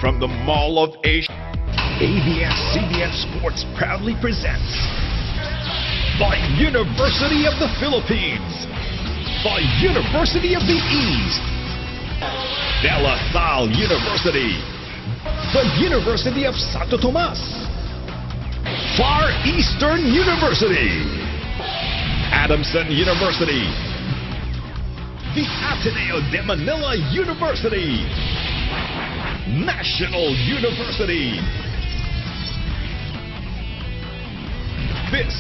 from the Mall of Asia, ABS-CBN Sports proudly presents the University of the Philippines, the University of the East, De La Salle University, the University of Santo Tomas, Far Eastern University, Adamson University, the Ateneo de Manila University, National University. This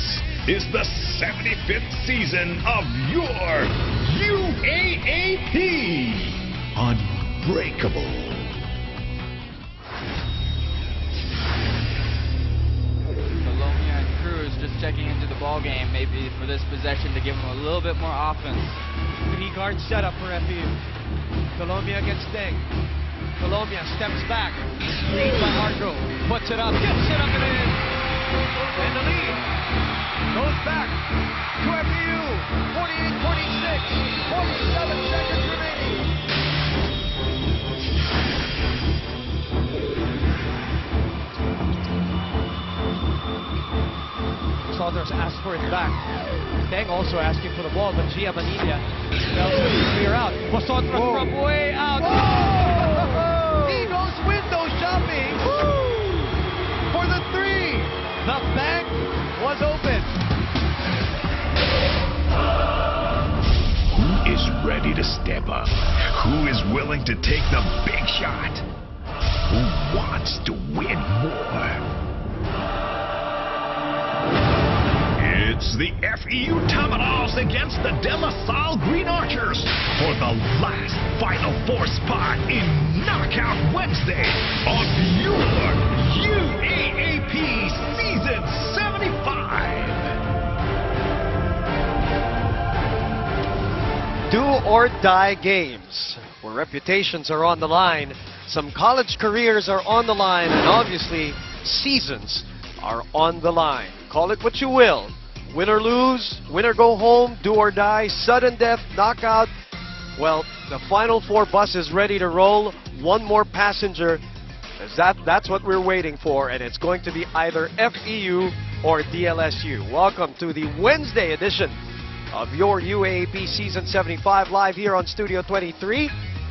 is the 75th season of your UAAP. Unbreakable. Bologna and Cruz just checking into the ball game, maybe for this possession to give them a little bit more offense. Three-guard setup for FEU. Colombia gets Deng. Colombia steps back. Screen by Marco. Puts it up. Gets it up and in. And the lead goes back to FEU. 48-46. 47 seconds remaining. Saunders asks for it back. Deng also asking for the ball, but Gia Manilla tells him to clear out. Wasotras from way out. Whoa! He goes window shopping. Woo! For the three. The bank was open. Who is ready to step up? Who is willing to take the big shot? Who wants to win more? It's the FEU Tamaraws against the De La Salle Green Archers for the last Final Four spot in Knockout Wednesday of your UAAP Season 75. Do-or-die games where reputations are on the line, some college careers are on the line, and obviously seasons are on the line. Call it what you will. Win or lose, win or go home, do or die, sudden death, knockout. Well, the Final Four bus is ready to roll. One more passenger. That's what we're waiting for, and it's going to be either FEU or DLSU. Welcome to the Wednesday edition of your UAAP Season 75, live here on Studio 23,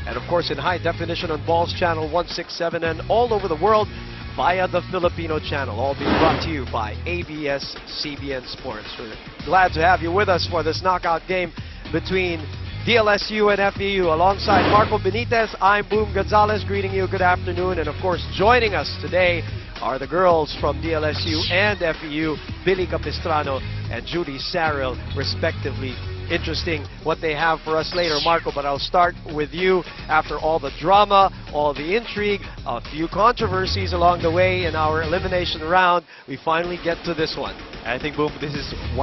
and of course in high definition on Balls Channel 167 and all over the world via the Filipino channel, all being brought to you by ABS-CBN Sports. We're glad to have you with us for this knockout game between DLSU and FEU. Alongside Marco Benitez, I'm Boom Gonzalez, greeting you good afternoon. And of course, joining us today are the girls from DLSU and FEU, Billy Capistrano and Judy Saril, respectively. Interesting what they have for us later, Marco, but I'll start with you. After all the drama, all the intrigue, a few controversies along the way in our elimination round, we finally get to this one. I think, Boom, this has been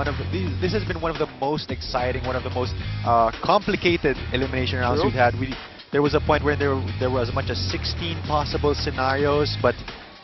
one of the most exciting, one of the most complicated elimination rounds we've had. There was a point where there were as much as 16 possible scenarios, but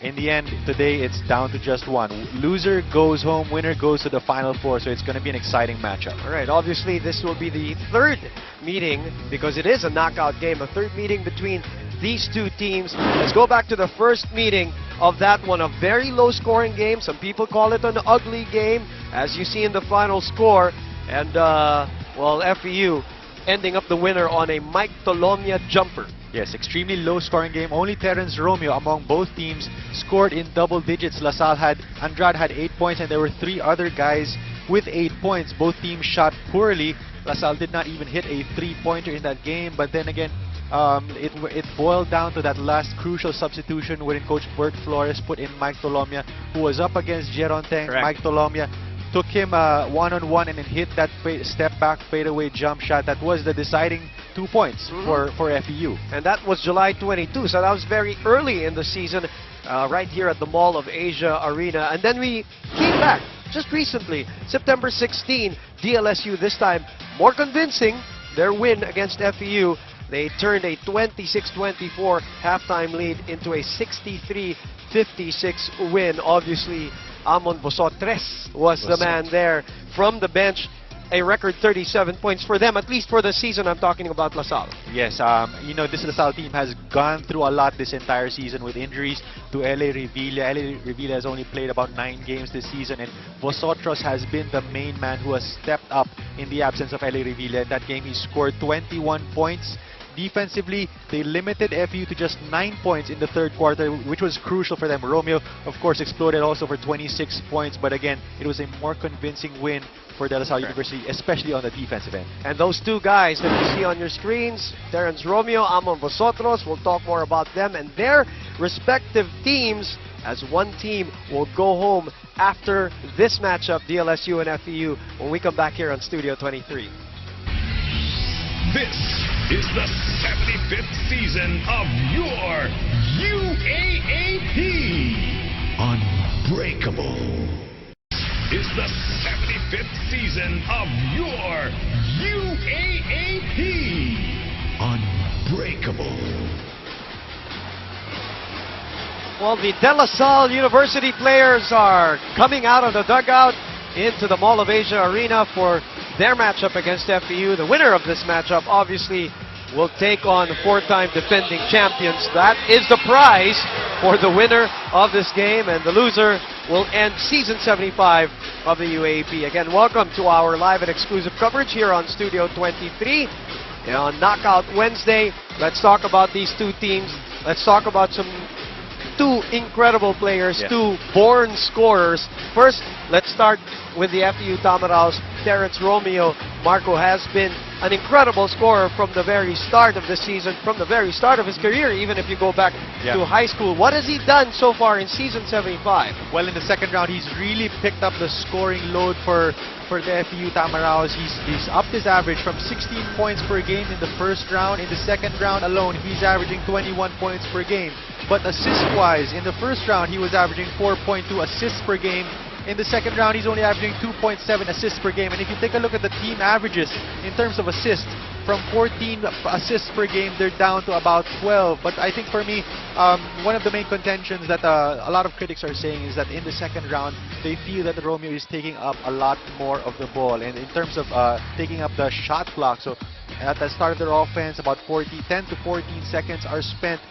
in the end, today it's down to just one. Loser goes home, winner goes to the Final Four, so it's going to be an exciting matchup. All right, obviously this will be the third meeting, because it is a knockout game, a third meeting between these two teams. Let's go back to the first meeting of that one, a very low-scoring game. Some people call it an ugly game, as you see in the final score. And, well, FEU ending up the winner on a Mike Tolomia jumper. Yes, extremely low-scoring game. Only Terence Romeo among both teams scored in double digits. Andrade had 8 points, and there were 3 other guys with 8 points. Both teams shot poorly. La Salle did not even hit a 3-pointer in that game. But then again, it boiled down to that last crucial substitution wherein Coach Bert Flores put in Mike Tolomia, who was up against Jeron Teng. Correct. Mike Tolomia took him one-on-one and then hit that step-back fadeaway jump shot that was the deciding 2 points for FEU. And that was July 22, so that was very early in the season, right here at the Mall of Asia Arena. And then we came back just recently, September 16, DLSU this time more convincing. Their win against FEU, they turned a 26-24 halftime lead into a 63-56 win. Obviously, Amon Bosotres was the man there from the bench. a record 37 points for them, at least for the season. I'm talking about LaSalle. Yes, you know, this LaSalle team has gone through a lot this entire season with injuries to LA Revilla. LA Revilla has only played about 9 games this season, and Vosotros has been the main man who has stepped up in the absence of LA Revilla. In that game, he scored 21 points. Defensively, they limited FEU to just 9 points in the third quarter, which was crucial for them. Romeo, of course, exploded also for 26 points, but again, it was a more convincing win for De La Salle University, especially on the defensive end. And those two guys that you see on your screens, Terence Romeo, Amon Vosotros, we'll talk more about them and their respective teams, as one team will go home after this matchup, DLSU and FEU, when we come back here on Studio 23. This is the 75th season of your UAAP. Unbreakable. Is the 75th season of your UAAP. Unbreakable. Well, the De La Salle University players are coming out of the dugout into the Mall of Asia Arena for their matchup against FEU. The winner of this matchup obviously will take on 4-time defending champions. That is the prize for the winner of this game, and the loser will end season 75 of the UAAP. Again, welcome to our live and exclusive coverage here on Studio 23 on Knockout Wednesday. Let's talk about these two teams. Let's talk about two incredible players, two born scorers. First, let's start with the FEU Tamaraws. Terence Romeo, Marco, has been an incredible scorer from the very start of the season, from the very start of his career, even if you go back to high school. What has he done so far in season 75? Well, in the second round, he's really picked up the scoring load for the FEU Tamaraws. He's upped his average from 16 points per game in the first round. In the second round alone, he's averaging 21 points per game. But assist-wise, in the first round, he was averaging 4.2 assists per game. In the second round, he's only averaging 2.7 assists per game. And if you take a look at the team averages in terms of assists, from 14 assists per game, they're down to about 12. But I think for me, one of the main contentions that a lot of critics are saying is that in the second round, they feel that Romeo is taking up a lot more of the ball. And in terms of taking up the shot clock, so at the start of their offense, about 10 to 14 seconds are spent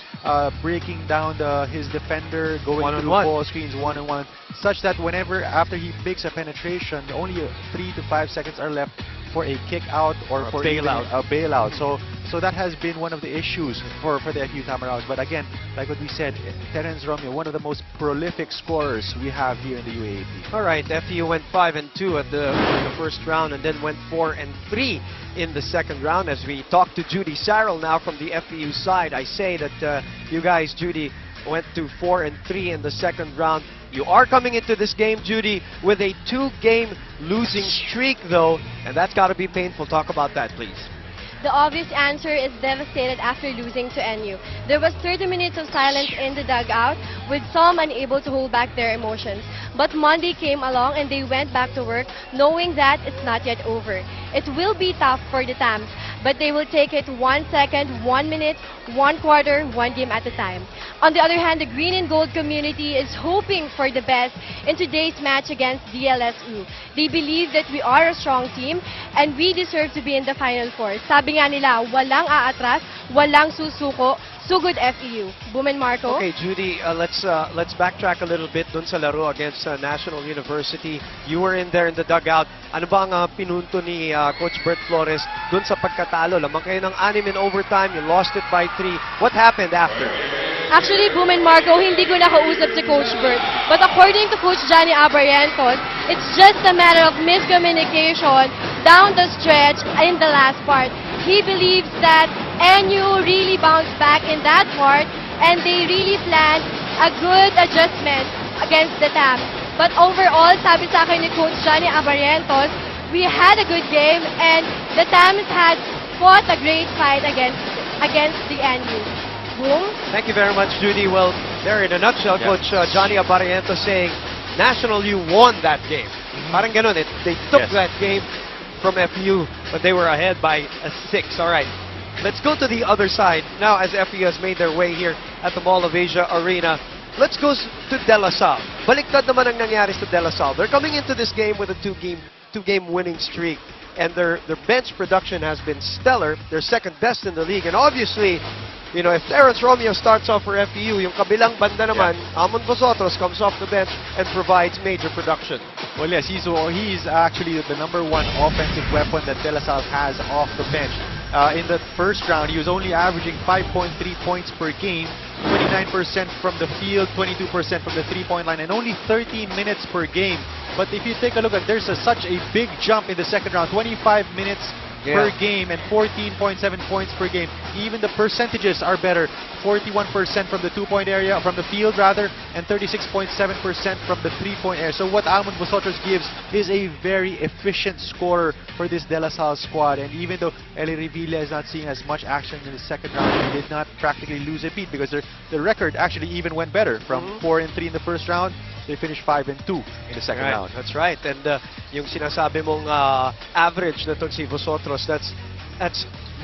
breaking down his defender, going through ball screens one-on-one, such that whenever after he makes a penetration, only 3 to 5 seconds are left for a kick out or for a bailout. So that has been one of the issues for the FEU Tamaraws. But again, like what we said, Terence Romeo, one of the most prolific scorers we have here in the UAAP. All right, FEU went 5-2 in the first round and then went 4-3 in the second round. As we talk to Judy Sarrell now from the FEU side, I say that you guys, Judy, went to 4-3 in the second round. You are coming into this game, Judy, with a 2-game losing streak, though, and that's got to be painful. Talk about that, please. The obvious answer is devastated after losing to NU. There was 30 minutes of silence in the dugout, with some unable to hold back their emotions. But Monday came along and they went back to work, knowing that it's not yet over. It will be tough for the Tams, but they will take it 1 second, 1 minute, 1 quarter, 1 game at a time. On the other hand, the green and gold community is hoping for the best in today's match against DLSU. They believe that we are a strong team and we deserve to be in the Final Four. Sabi nga nila, walang aatras, walang susuko, sugod FEU. Boom and Marco. Okay, Judy, let's backtrack a little bit dun sa laro against National University. You were in there in the dugout. Ano bang pinunto ni Coach Bert Flores dun sa pagkatalo? Lamang kayo ng 6 in overtime, you lost it by 3. What happened after? Actually, Boom and Marco, hindi ko nakausap si Coach Bert. But according to Coach Johnny Abarrientos, it's just a matter of miscommunication down the stretch in the last part. He believes that NU really bounced back in that part and they really planned a good adjustment against the Tams. But overall, sabi sa akin ni Coach Johnny Abarrientos, we had a good game and the Tams had fought a great fight against the NU. Boom. Thank you very much, Judy. Well, there in a nutshell, Coach Johnny Abarrientos saying National U won that game. Parang ganun, they took that game from FEU, but they were ahead by 6. All right, let's go to the other side. Now, as FEU has made their way here at the Mall of Asia Arena, let's go to De La Salle. Baliktad naman ang nangyari sa De La Salle. They're coming into this game with a two-game winning streak. and their bench production has been stellar. They're second best in the league, and obviously, you know, if Terrence Romeo starts off for FEU, yung kabilang banda naman, Amon Vosotros comes off the bench and provides major production. Well, yes, he's actually the #1 offensive weapon that De La Salle has off the bench. In the first round, he was only averaging 5.3 points per game, 29% from the field, 22% from the three-point line, and only 13 minutes per game. But if you take a look at, there's such a big jump in the second round, 25 minutes per game and 14.7 points per game. Even the percentages are better. 41% from the two-point area, from the field rather, and 36.7% from the three-point area. So what Almond Vosotros gives is a very efficient scorer for this De La Salle squad. And even though Eli Revilla is not seeing as much action in the second round, he did not practically lose a beat because the record actually even went better. From 4-3 in the first round, they finished 5-2 in the second round. That's right. And yung sinasabi mong average na to si Vosotros, that's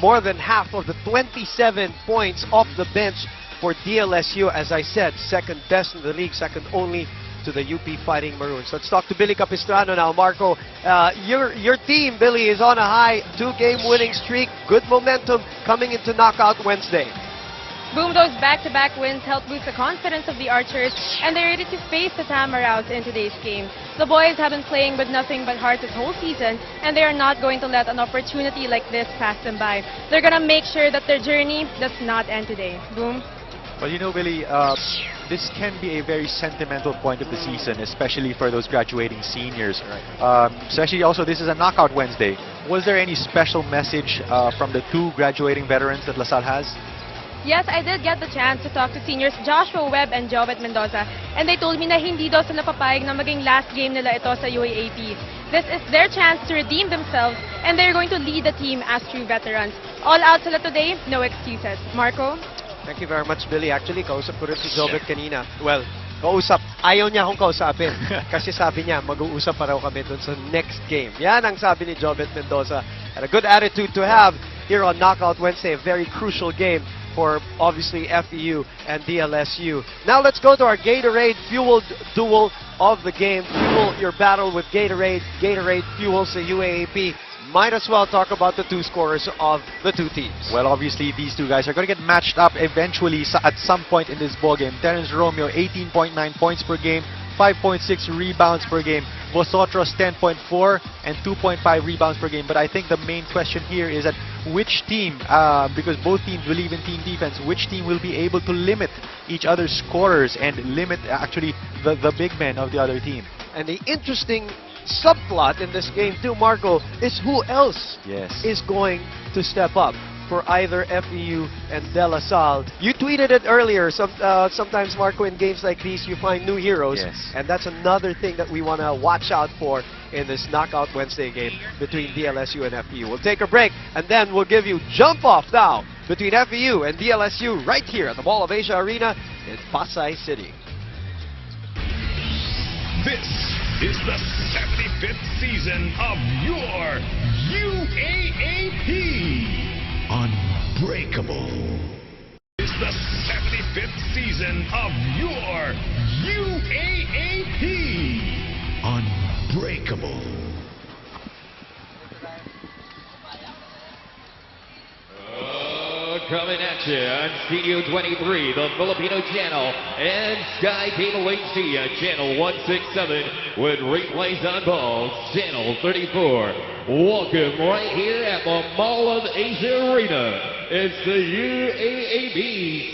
more than half of the 27 points off the bench for DLSU. As I said, second best in the league, second only to the UP Fighting Maroons. Let's talk to Billy Capistrano now. Marco, your team, Billy, is on a high 2-game winning streak. Good momentum coming into Knockout Wednesday. Boom, those back-to-back wins help boost the confidence of the Archers, and they're ready to face the Tamaraws in today's game. The boys have been playing with nothing but heart this whole season, and they are not going to let an opportunity like this pass them by. They're going to make sure that their journey does not end today. Boom. Well, you know, Billy, this can be a very sentimental point of the season, especially for those graduating seniors. Especially also, this is a Knockout Wednesday. Was there any special message from the two graduating veterans that La Salle has? Yes, I did get the chance to talk to seniors Joshua Webb and Jovet Mendoza, and they told me na hindi daw sila papayag na maging last game nila ito sa UAAP. This is their chance to redeem themselves, and they're going to lead the team as true veterans. All out sila today, no excuses. Marco? Thank you very much, Billy. Actually, kausap ko rin si Jovet kanina. Well, ayaw niya akong kausapin. Kasi sabi niya, mag-uusap pa raw kami dun sa next game. Yan ang sabi ni Jovet Mendoza. And a good attitude to have here on Knockout Wednesday, a very crucial game for obviously FEU and DLSU. Now let's go to our Gatorade Fuel duel of the game. Fuel your battle with Gatorade. Gatorade fuels the UAAP. Might as well talk about the two scorers of the two teams. Well, obviously, these two guys are going to get matched up eventually at some point in this ballgame. Terrence Romeo, 18.9 points per game, 5.6 rebounds per game. Vosotros, 10.4 and 2.5 rebounds per game. But I think the main question here is that which team, because both teams believe in team defense, which team will be able to limit each other's scorers and limit actually the big men of the other team. And the interesting subplot in this game too, Marco, is who else is going to step up for either FEU and De La Salle. You tweeted it earlier. Sometimes, Marco, in games like these, you find new heroes. And that's another thing that we want to watch out for in this Knockout Wednesday game between DLSU and FEU. We'll take a break, and then we'll give you Jump Off now between FEU and DLSU right here at the Mall of Asia Arena in Pasay City. This is the 75th season of your UAAP. Unbreakable. It's the 75th season of your UAAP. Unbreakable. Coming at you on Studio 23, the Filipino channel, and Sky Cable HD on channel 167 with replays on both channel 34. Welcome right here at the Mall of Asia Arena. It's the UAAP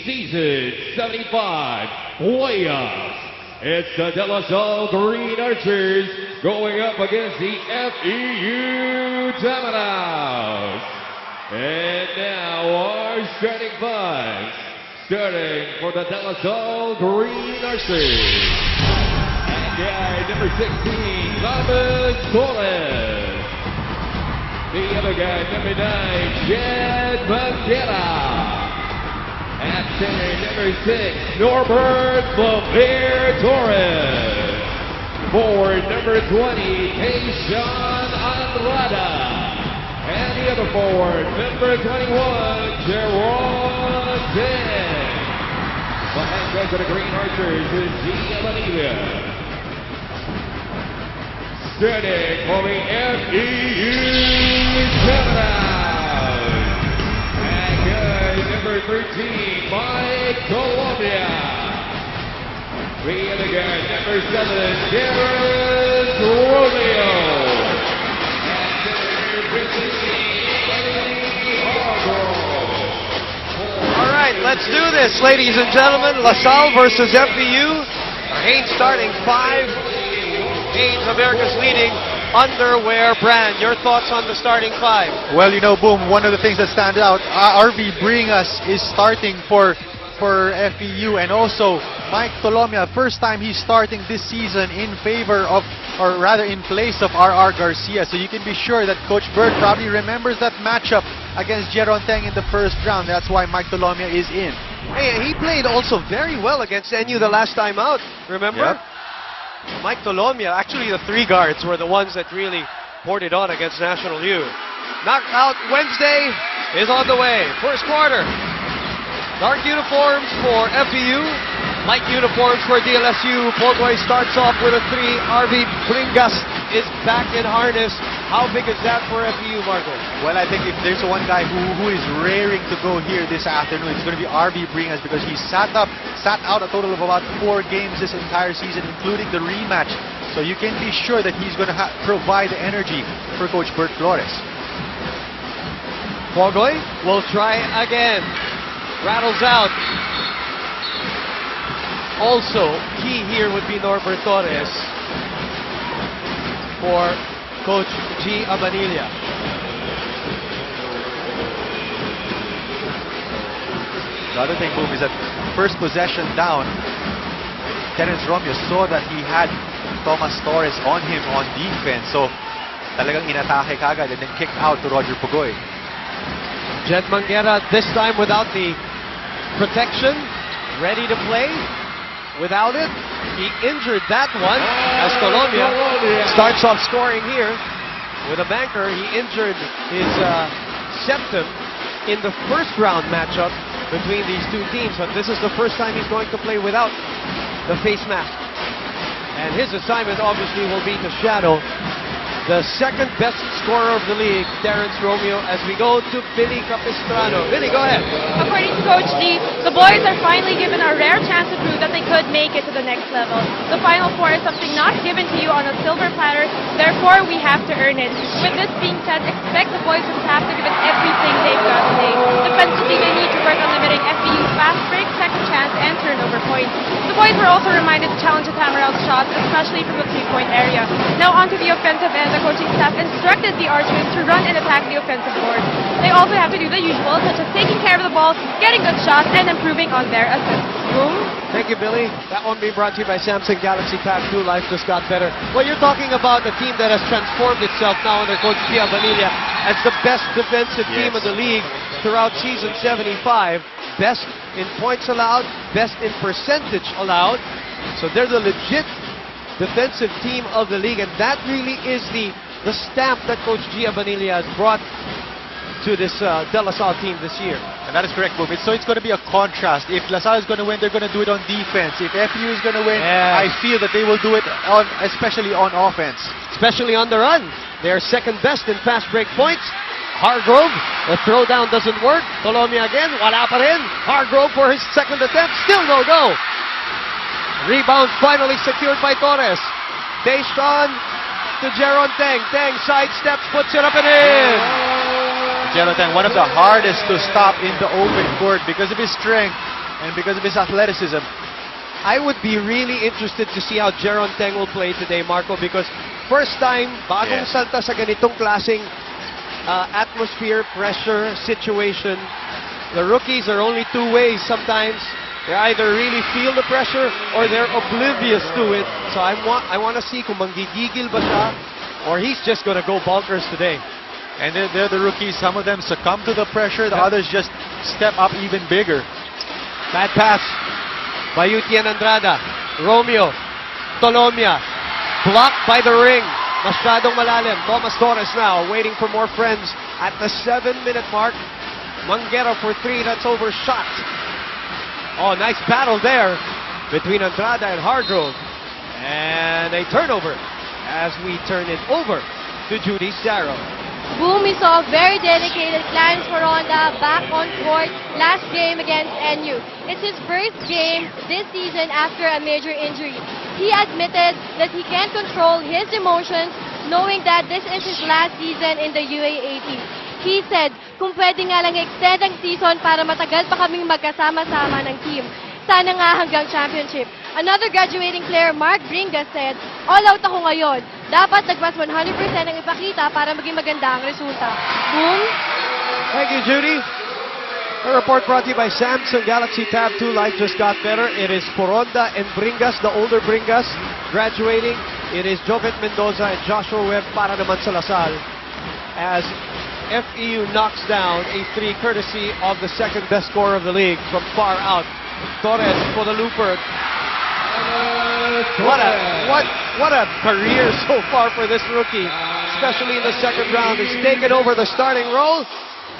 Season 75 Playoffs. It's the De La Salle Green Archers going up against the FEU Tamaraws. And now our starting five. Starting for the De La Salle Green Archers. And guy number 16, Donovan Torres. The other guy, number 9, Jed Manguera. At center, number 6, Norbert Flavier Torres. Forward, number 20, Tayshawn Andrada. And the other forward, number 21, Jerron Ten. The head coach of the Green Archers is Gia Bonilla. Standing for the FEU Tamaraws. And guys, number 13, Mike Columbia. The other guy, number 7, Darren Romeo. And number 15, All right, let's do this, ladies and gentlemen. LaSalle versus FEU. Haynes starting 5. Haynes, America's leading underwear brand. Your thoughts on the starting 5? Well, you know, Boom, one of the things that stand out, RV Bringas is starting for FEU, and also Mike Tolomia, first time he's starting this season in favor of, or rather in place of RR Garcia. So you can be sure that Coach Bird probably remembers that matchup against Jeron Teng in the first round. That's why Mike Tolomia is in. Hey, he played also very well against NU the last time out, remember? Yep. Mike Tolomia, actually the 3 guards were the ones that really poured it on against National U. Knockout Wednesday is on the way. First quarter. Dark uniforms for FEU, light uniforms for DLSU. Polboy starts off with a 3. RV Bringas is back in harness. How big is that for FEU, Marco? Well, I think if there's one guy who is raring to go here this afternoon, it's going to be RV Bringas, because he sat out a total of about 4 games this entire season, including the rematch. So you can be sure that he's going to provide the energy for Coach Bert Flores. Polboy will try again. Rattles out. Also, key here would be Norbert Torres for Coach G. Abanilla. The other thing, Boom, is that first possession down, Terence Romeo saw that he had Thomas Torres on him on defense. So, talagang inatake kagad and then kicked out to Roger Pugoy. Jed Manguera this time without the protection, ready to play. Without it, he injured that one as Colombia starts off scoring here with a banker. He injured his septum in the first round matchup between these 2 teams, but this is the first time he's going to play without the face mask. And his assignment obviously will be to shadow the second best scorer of the league, Terence Romeo, as we go to Billy Capistrano. Billy, go ahead. According to Coach G, the boys are finally given a rare chance to prove that they could make it to the next level. The Final Four is something not given to you on a silver platter, therefore we have to earn it. With this being said, expect the boys to have to give it everything they've got today. Defensively, they need to work on limiting FEU's fast break, second chance, and turnover points. The boys were also reminded to challenge the Tamaraws shots, especially from the 3-point area. Now onto the offensive end. The coaching staff instructed the Archers to run and attack the offensive board. They also have to do the usual, such as taking care of the ball, getting good shots, and improving on their assists. Boom. Thank you, Billy. That one being brought to you by Samsung Galaxy Tab 2. Life just got better. Well, you're talking about a team that has transformed itself now under Coach Gia Vanilla as the best defensive team of the league throughout season 75. Best in points allowed, best in percentage allowed. So they're the legit defensive team of the league, and that really is the stamp that Coach Gia Vanilla has brought to this De La Salle team this year. And that is correct, Boom. So it's going to be a contrast. If LaSalle is going to win, they're going to do it on defense. If FEU is going to win, I feel that they will do it especially on offense. Especially on the run. They are second best in fast break points. Hargrove, the throwdown doesn't work. Colombia again, wala pa rin. Hargrove for his second attempt, still no go. Rebound finally secured by Torres. Deshaun to Jeron Teng. Teng sidesteps, puts it up and in. Jeron Teng, one of the hardest to stop in the open court because of his strength and because of his athleticism. I would be really interested to see how Jeron Teng will play today, Marco, because first time, bagong salta sa ganitong klaseng atmosphere, pressure, situation. The rookies are only 2 ways sometimes. They either really feel the pressure or they're oblivious to it. So I want to see kung manggigigil ba siya or he's just going to go bonkers today. And they're the rookies. Some of them succumb to the pressure. The others just step up even bigger. Bad pass by Yutien Andrada. Romeo. Tolomia. Blocked by the ring. Masyadong malalim. Thomas Torres now waiting for more friends at the 7-minute mark. Manguera for 3. That's overshot. Oh, nice battle there between Andrada and Hargrove. And a turnover as we turn it over to Judy Sarro. Boom, we saw very dedicated Clarence Foronda back on court last game against NU. It's his first game this season after a major injury. He admitted that he can't control his emotions knowing that this is his last season in the UAAP. He said, kung pwede nga lang extend ang season para matagal pa kaming magkasama-sama ng team. Sana nga hanggang championship. Another graduating player, Mark Bringas, said, all out ako ngayon. Dapat nagpas 100% ang ipakita para maging maganda ang resulta. Boom! Thank you, Judy. A report brought to you by Samsung Galaxy Tab 2. Life just got better. It is Foronda and Bringas, the older Bringas, graduating. It is Jovet Mendoza and Joshua Webb para naman sa Lasal as FEU knocks down a 3 courtesy of the second best scorer of the league from far out. Torres for the looper. What a career so far for this rookie, especially in the second round. He's taken over the starting role,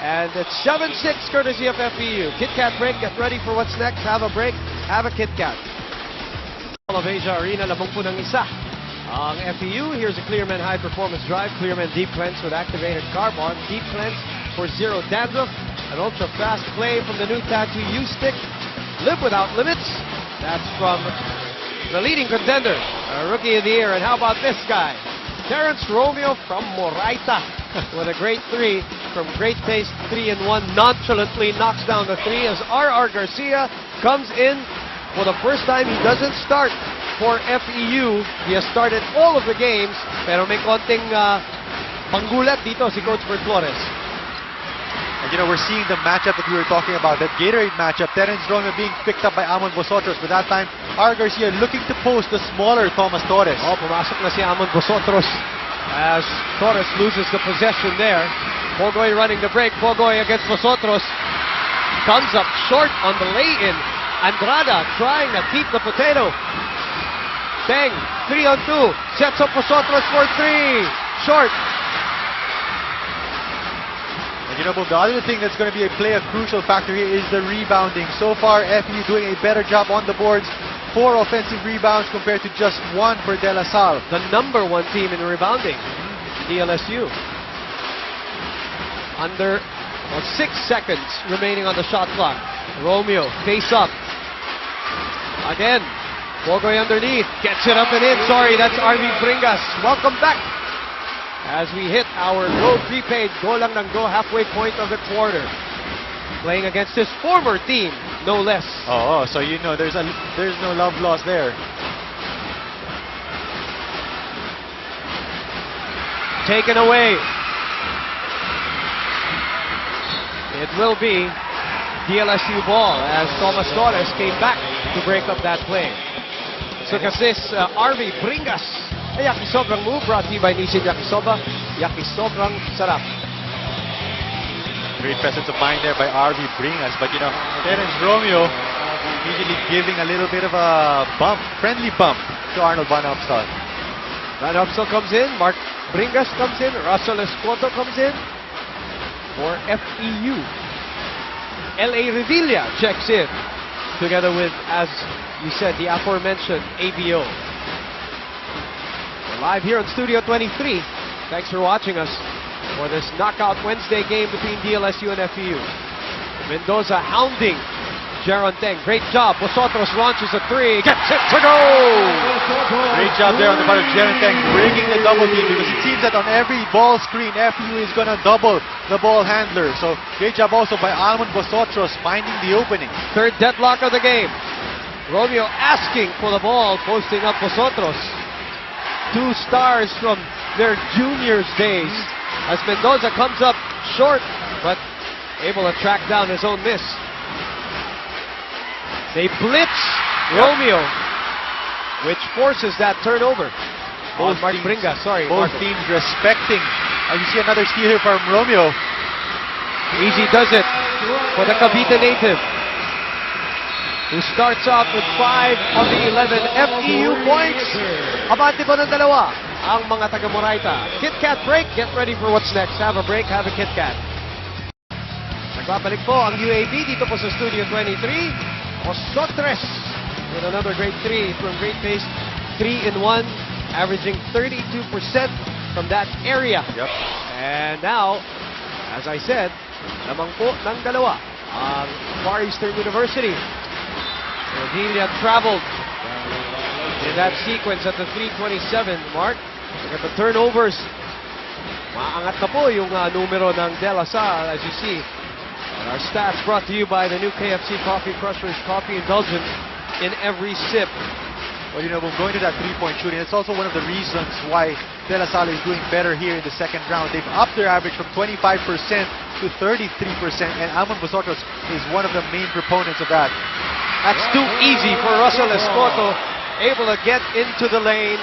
and it's 7-6 courtesy of FEU. Kit Kat break, get ready for what's next. Have a break, have a Kit Kat. Mall of Asia Arena, lamang po ng isa ang FEU. Here's a Clearman High Performance Drive, Clearman Deep Cleanse with activated carbon, Deep Cleanse for zero dandruff, an ultra fast play from the new Tattoo U-Stick. Live without limits. That's from the leading contender, Rookie of the Year. And how about this guy? Terrence Romeo from Moraita with a great 3 from great pace, 3-1. Nonchalantly knocks down the 3 as R.R. Garcia comes in for the first time. He doesn't start for FEU. He has started all of the games, pero may konting panggulat dito si Coach Bert Flores. And you know, we're seeing the matchup that we were talking about, that Gatorade matchup. Terence Romeo being picked up by Amon Bosotros, but that time, R. Garcia looking to post the smaller Thomas Torres. Oh, pumasok na si Amon Bosotros as Torres loses the possession there. Pogoy running the break. Pogoy against Bosotros. Comes up short on the lay-in. Andrada trying to keep the potato. Teng, 3-on-2. Sets up Bosotros for 3. Short. And you know, Boom, the other thing that's going to be a crucial factor here is the rebounding. So far, FEU doing a better job on the boards. 4 offensive rebounds compared to just 1 for De La Salle. The number 1 team in rebounding, DLSU. Under 6 seconds remaining on the shot clock. Romeo, face up. Again, Pogoy underneath. Gets it up and in. Sorry, that's RV Bringas. Welcome back. As we hit our Go prepaid, go lang ng go halfway point of the quarter. Playing against his former team, no less. Oh, so you know there's no love lost there. Taken away. It will be DLSU ball as Thomas Torres came back to break up that play. So kasi RV Bringas. Yakisobrang move brought to you by Nissin Yakisoba. Yakisobrang sarap. Great presence of mind there by RV Bringas. But you know, Terence Romeo usually giving a little bit of a bump, friendly bump to Arnold Van Opstal. Van Opstal comes in. Mark Bringas comes in. Russell Escoto comes in for FEU. L.A. Revilla checks in together with, as you said, the aforementioned ABO. Live here on Studio 23. Thanks for watching us for this Knockout Wednesday game between DLSU and FEU. Mendoza hounding Jaron Teng. Great job. Bosotros launches a 3. Gets it to go! Great job there on the part of Jaron Teng, breaking the double team, because it seems that on every ball screen, FEU is going to double the ball handler. So great job also by Almond Bosotros finding the opening. Third deadlock of the game. Romeo asking for the ball, posting up Bosotros. 2 stars from their juniors days as Mendoza comes up short but able to track down his own miss. They blitz Romeo, which forces that turnover. Both Mark teams, Bringas, sorry. both Marco. teams respecting. You see another steal here from Romeo. Easy does it for the Cavite native, who starts off with 5 of the 11 FEU points. Abante po ng dalawa ang mga taga-Moraita. Kit Kat break. Get ready for what's next. Have a break. Have a Kit Kat. Nagbabalik po ang UAAP dito po sa Studio 23. Osotres with another great 3 from great pace. 3-in-1. averaging 32% from that area. Yep. And now, as I said, lamang po ng dalawa ang Far Eastern University. Revilla traveled in that sequence at the 3:27 mark. Look at the turnovers. Maangat na po yung numero ng De La Salle, as you see. And our stats brought to you by the new KFC Coffee Crushers Coffee Indulgent in every sip. Well, you know, when going to that three-point shooting, it's also one of the reasons why De La Salle is doing better here in the second round. They've upped their average from 25% to 33%, and Amon Vosotros is one of the main proponents of that. That's too easy for Russell Escoto, able to get into the lane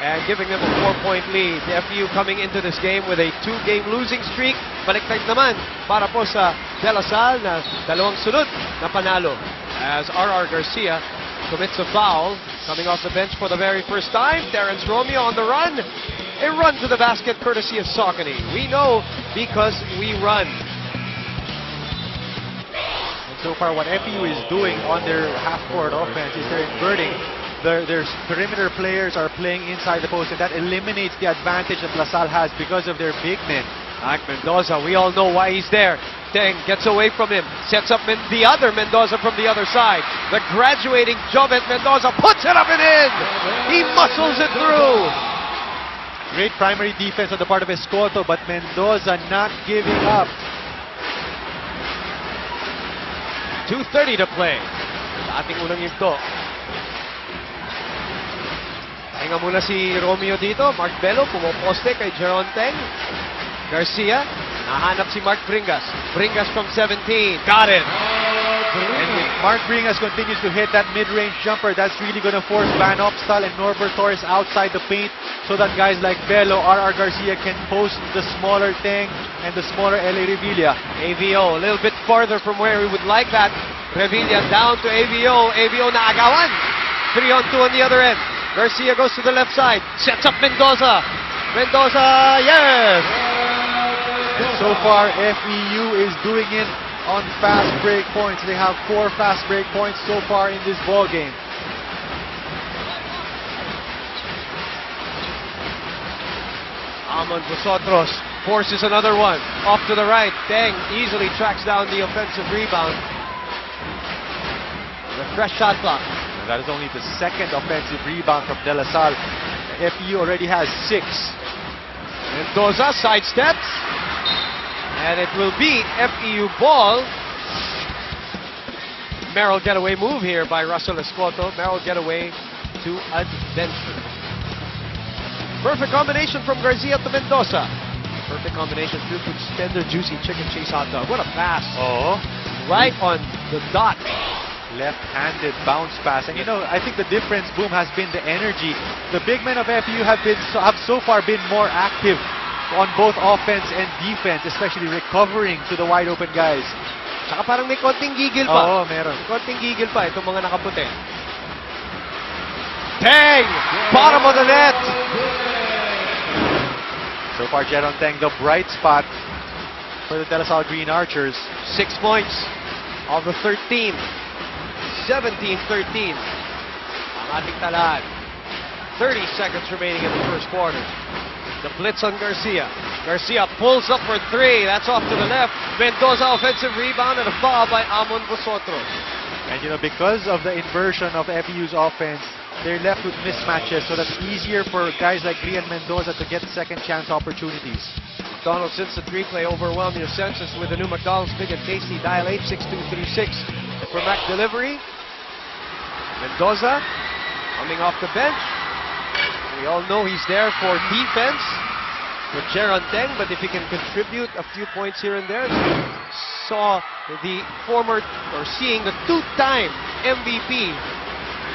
and giving them a 4-point lead. The FEU coming into this game with a 2-game losing streak. Baliktad naman para po sa De La Salle na dalawang sunod na panalo as R.R. Garcia commits a foul. Coming off the bench for the very first time, Terrence Romeo on the run. A run to the basket courtesy of Saucony. We know because we run. And so far, what FEU is doing on their half-court offense is they're inverting. Their perimeter players are playing inside the post, and that eliminates the advantage that La Salle has because of their big men. Mendoza, we all know why he's there. Teng gets away from him, sets up the other Mendoza from the other side. The graduating Jovet Mendoza puts it up and in. He muscles it through. Great primary defense on the part of Escoto, but Mendoza not giving up. 2:30 to play. Sa ating unang yugto. Pahinga muna si Romeo dito. Mark Bello pumoposte kay Jeron Teng. Garcia, nahanap si Mark Bringas. Bringas from 17. Got it. And if Mark Bringas continues to hit that mid-range jumper, that's really going to force Van Opstal and Norbert Torres outside the paint so that guys like Bello, R.R. Garcia can post the smaller Teng and the smaller L.A. Revilla. AVO, a little bit farther from where we would like that. Revilla down to AVO. AVO na agawan. 3-on-2 on the other end. Garcia goes to the left side. Sets up Mendoza. Mendoza, yes! And so far, FEU is doing it on fast break points. They have 4 fast break points so far in this ball game. Amon Vosotros forces another one. Off to the right. Teng easily tracks down the offensive rebound. The fresh shot clock. And that is only the second offensive rebound from De La Salle. FEU already has 6. Mendoza sidesteps. And it will be FEU ball. Merrill getaway move here by Russell Escoto. Merrill getaway to adventure. Perfect combination from Garcia to Mendoza. Perfect combination to tender juicy chicken cheese hot dog. What a pass. Oh. Right on the dot. Left-handed bounce pass. And you know, I think the difference, Boom, has been the energy. The big men of FEU have so far been more active on both offense and defense, especially recovering to the wide open guys. Saka parang may konting gigil pa. Oo, meron. Konting gigil pa itong mga nakaputi. Teng! Bottom of the net! So far, Jeron Teng, the bright spot for the De La Salle Green Archers. 6 points of the 13. 17-13. Ang ating talaan. 30 seconds remaining in the first quarter. The blitz on Garcia. Garcia pulls up for 3. That's off to the left. Mendoza offensive rebound and a foul by Amon Vosotros. And you know, because of the inversion of FEU's offense, they're left with mismatches, so that's easier for guys like Grian Mendoza to get second chance opportunities. McDonald's Instant Replay, overwhelm your senses with the new McDonald's Big and Tasty. Dial 86236 for Mac Delivery. Mendoza coming off the bench. We all know he's there for defense with Jeron Teng, but if he can contribute a few points here and there, saw the former, or seeing the 2-time MVP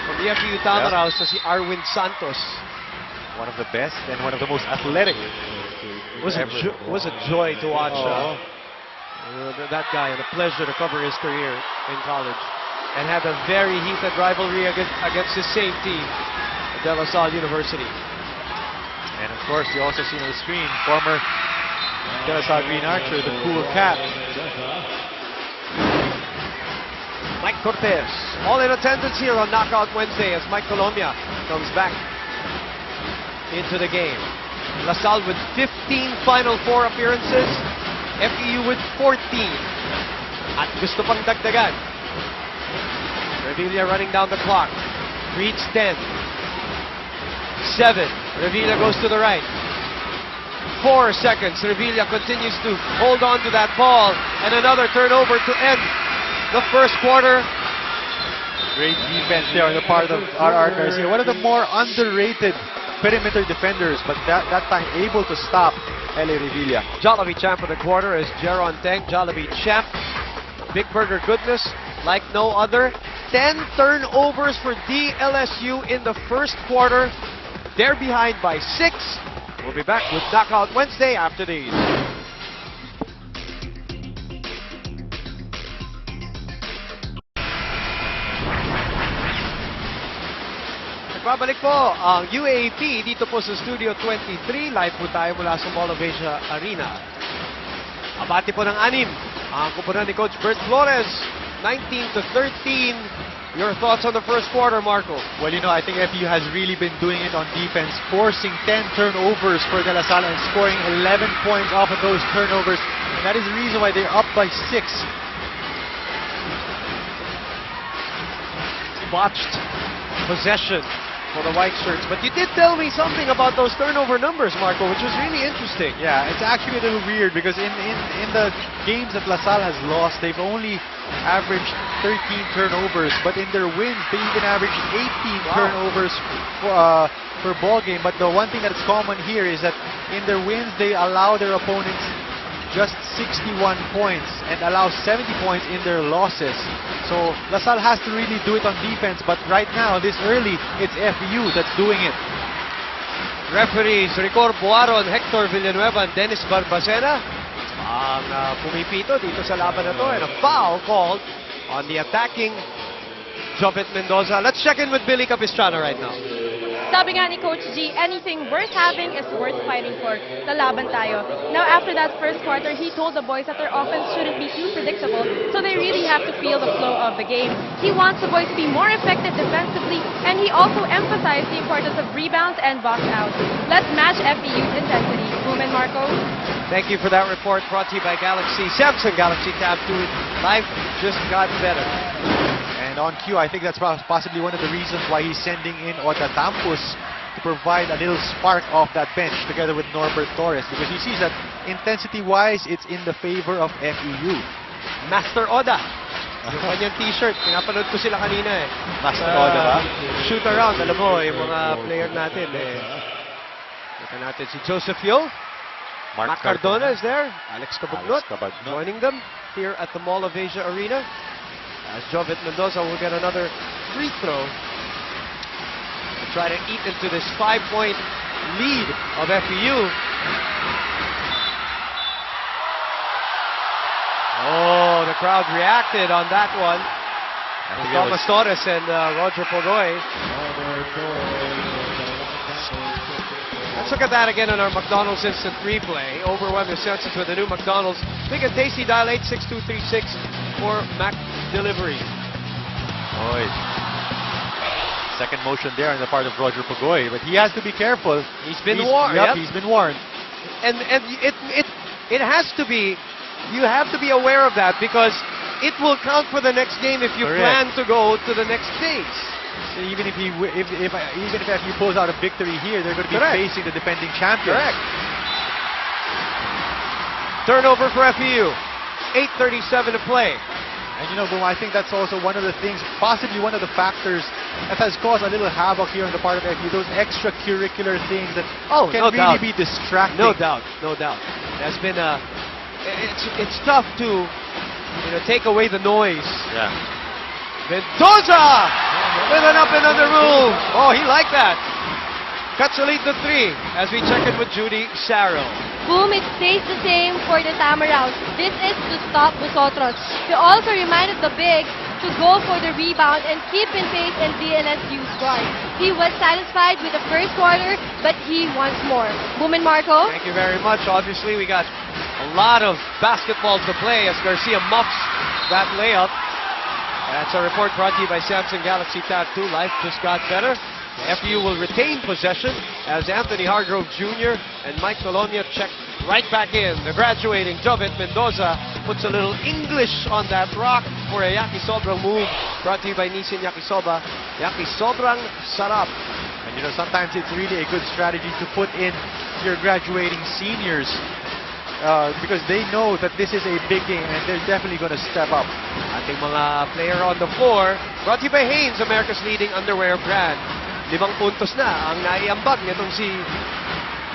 from the FEU Tamaraws, si Arwin Santos. One of the best and one of the most athletic. It was a joy to watch that guy, and a pleasure to cover his career in college. And had a very heated rivalry against his same team, De La Salle University. And of course, you also see on the screen, former De La Salle Green Archer, the cool cat. Mike Cortez, all in attendance here on Knockout Wednesday as Mike Colombia comes back. into the game. LaSalle with 15 Final Four appearances. FEU with 14. At gusto pang dagdagan. Revilla running down the clock. Reads 10. 7. Revilla goes to the right. 4 seconds. Revilla continues to hold on to that ball. And another turnover to end the first quarter. Great defense there on the part of R.R. Garcia. One of the more underrated perimeter defenders, but that time able to stop L.A. Revilla. Jollibee champ of the quarter is Jeron Teng. Jollibee champ. Big Burger goodness like no other. 10 turnovers for DLSU in the first quarter. They're behind by 6. We'll be back with Knockout Wednesday after these. Nagbabalik po ang UAAP dito po sa Studio 23. Live po tayo mula sa Mall of Asia Arena. Abati po ng 6 ang kupunan ni Coach Bert Flores. 19-13. Your thoughts on the first quarter, Marco? Well, you know, I think FEU has really been doing it on defense, forcing 10 turnovers for De La Salle and scoring 11 points off of those turnovers. And that is the reason why they're up by 6. Botched possession for the white shirts. But you did tell me something about those turnover numbers, Marco, which was really interesting. Yeah, it's actually a little weird because in the games that La Salle has lost, they've only averaged 13 turnovers, but in their wins, they even averaged 18 turnovers per ball game. But the one thing that's common here is that in their wins, they allow their opponents just 61 points and allow 70 points in their losses. So La Salle has to really do it on defense, but right now, this early, it's FEU that's doing it. Referees Ricor Buaron, Hector Villanueva, and Dennis Barbacena ang pumipito dito sa laban na to, and a foul called on the attacking Jovet Mendoza. Let's check in with Billy Capistrano right now. Sabi nga ni Coach G, anything worth having is worth fighting for. Lalaban tayo. Now, after that first quarter, he told the boys that their offense shouldn't be too predictable, so they really have to feel the flow of the game. He wants the boys to be more effective defensively, and he also emphasized the importance of rebounds and box outs. Let's match FEU's intensity. Boom and Marco. Thank you for that report, brought to you by Galaxy. Samsung Galaxy Tab 2. Life just got better. And on cue, I think that's possibly one of the reasons why he's sending in Otatampus to provide a little spark off that bench together with Norbert Torres, because he sees that intensity-wise, it's in the favor of FEU. Master Oda. Yung kanyang t-shirt, pinapanood ko sila kanina eh. Master Oda ba? Shoot around, alam mo, yung mga player natin eh. Look natin si Joseph Yo. Mark Cardona is there. Alex Cabagnot joining them here at the Mall of Asia Arena. As Jovet Mendoza will get another free throw to try to eat into this 5-point lead of FEU. Oh, the crowd reacted on that one. Thomas Torres and Roger Pogoy. Let's look at that again on our McDonald's Instant Replay. Overwhelm your senses with the new McDonald's Big and Tasty. Dial 86236 for Mac Delivery. Oy. Second motion there on the part of Roger Pogoy, but he has to be careful. He's been warned. Yep, he's been warned. And it has to be. You have to be aware of that, because it will count for the next game if you plan to go to the next phase. So even if FEU pulls out a victory here, they're going to be facing the defending champions. Correct. Turnover for FEU. 8:37 to play. And you know, Boom, I think that's also one of the things, possibly one of the factors that has caused a little havoc here on the part of FEU. Those extracurricular things that can really be distracting. No doubt, no doubt. There's been it's tough to take away the noise. Yeah. Mendoza with an up and under move. Oh, he liked that. Cuts the lead to 3 as we check in with Judy Sarrell. Boom, it stays the same for the Tamaraws. This is to stop Vosotros. He also reminded the bigs to go for the rebound and keep in pace in DLSU's guard. He was satisfied with the first quarter, but he wants more. Boom and Marco. Thank you very much. Obviously, we got a lot of basketball to play as Garcia muffs that layup. That's a report brought to you by Samsung Galaxy Tab 2. Life just got better. FEU will retain possession as Anthony Hargrove Jr. and Mike Colonia check right back in. The graduating Jovet Mendoza puts a little English on that rock for a yakisobrang move. Brought to you by Nissin Yakisoba. Yakisobrang sarap. And you know, sometimes it's really a good strategy to put in your graduating seniors because they know that this is a big game and they're definitely going to step up. Ating mga player on the floor. Brought to you by Hanes, America's leading underwear brand. 5 puntos na ang naiambag nitong si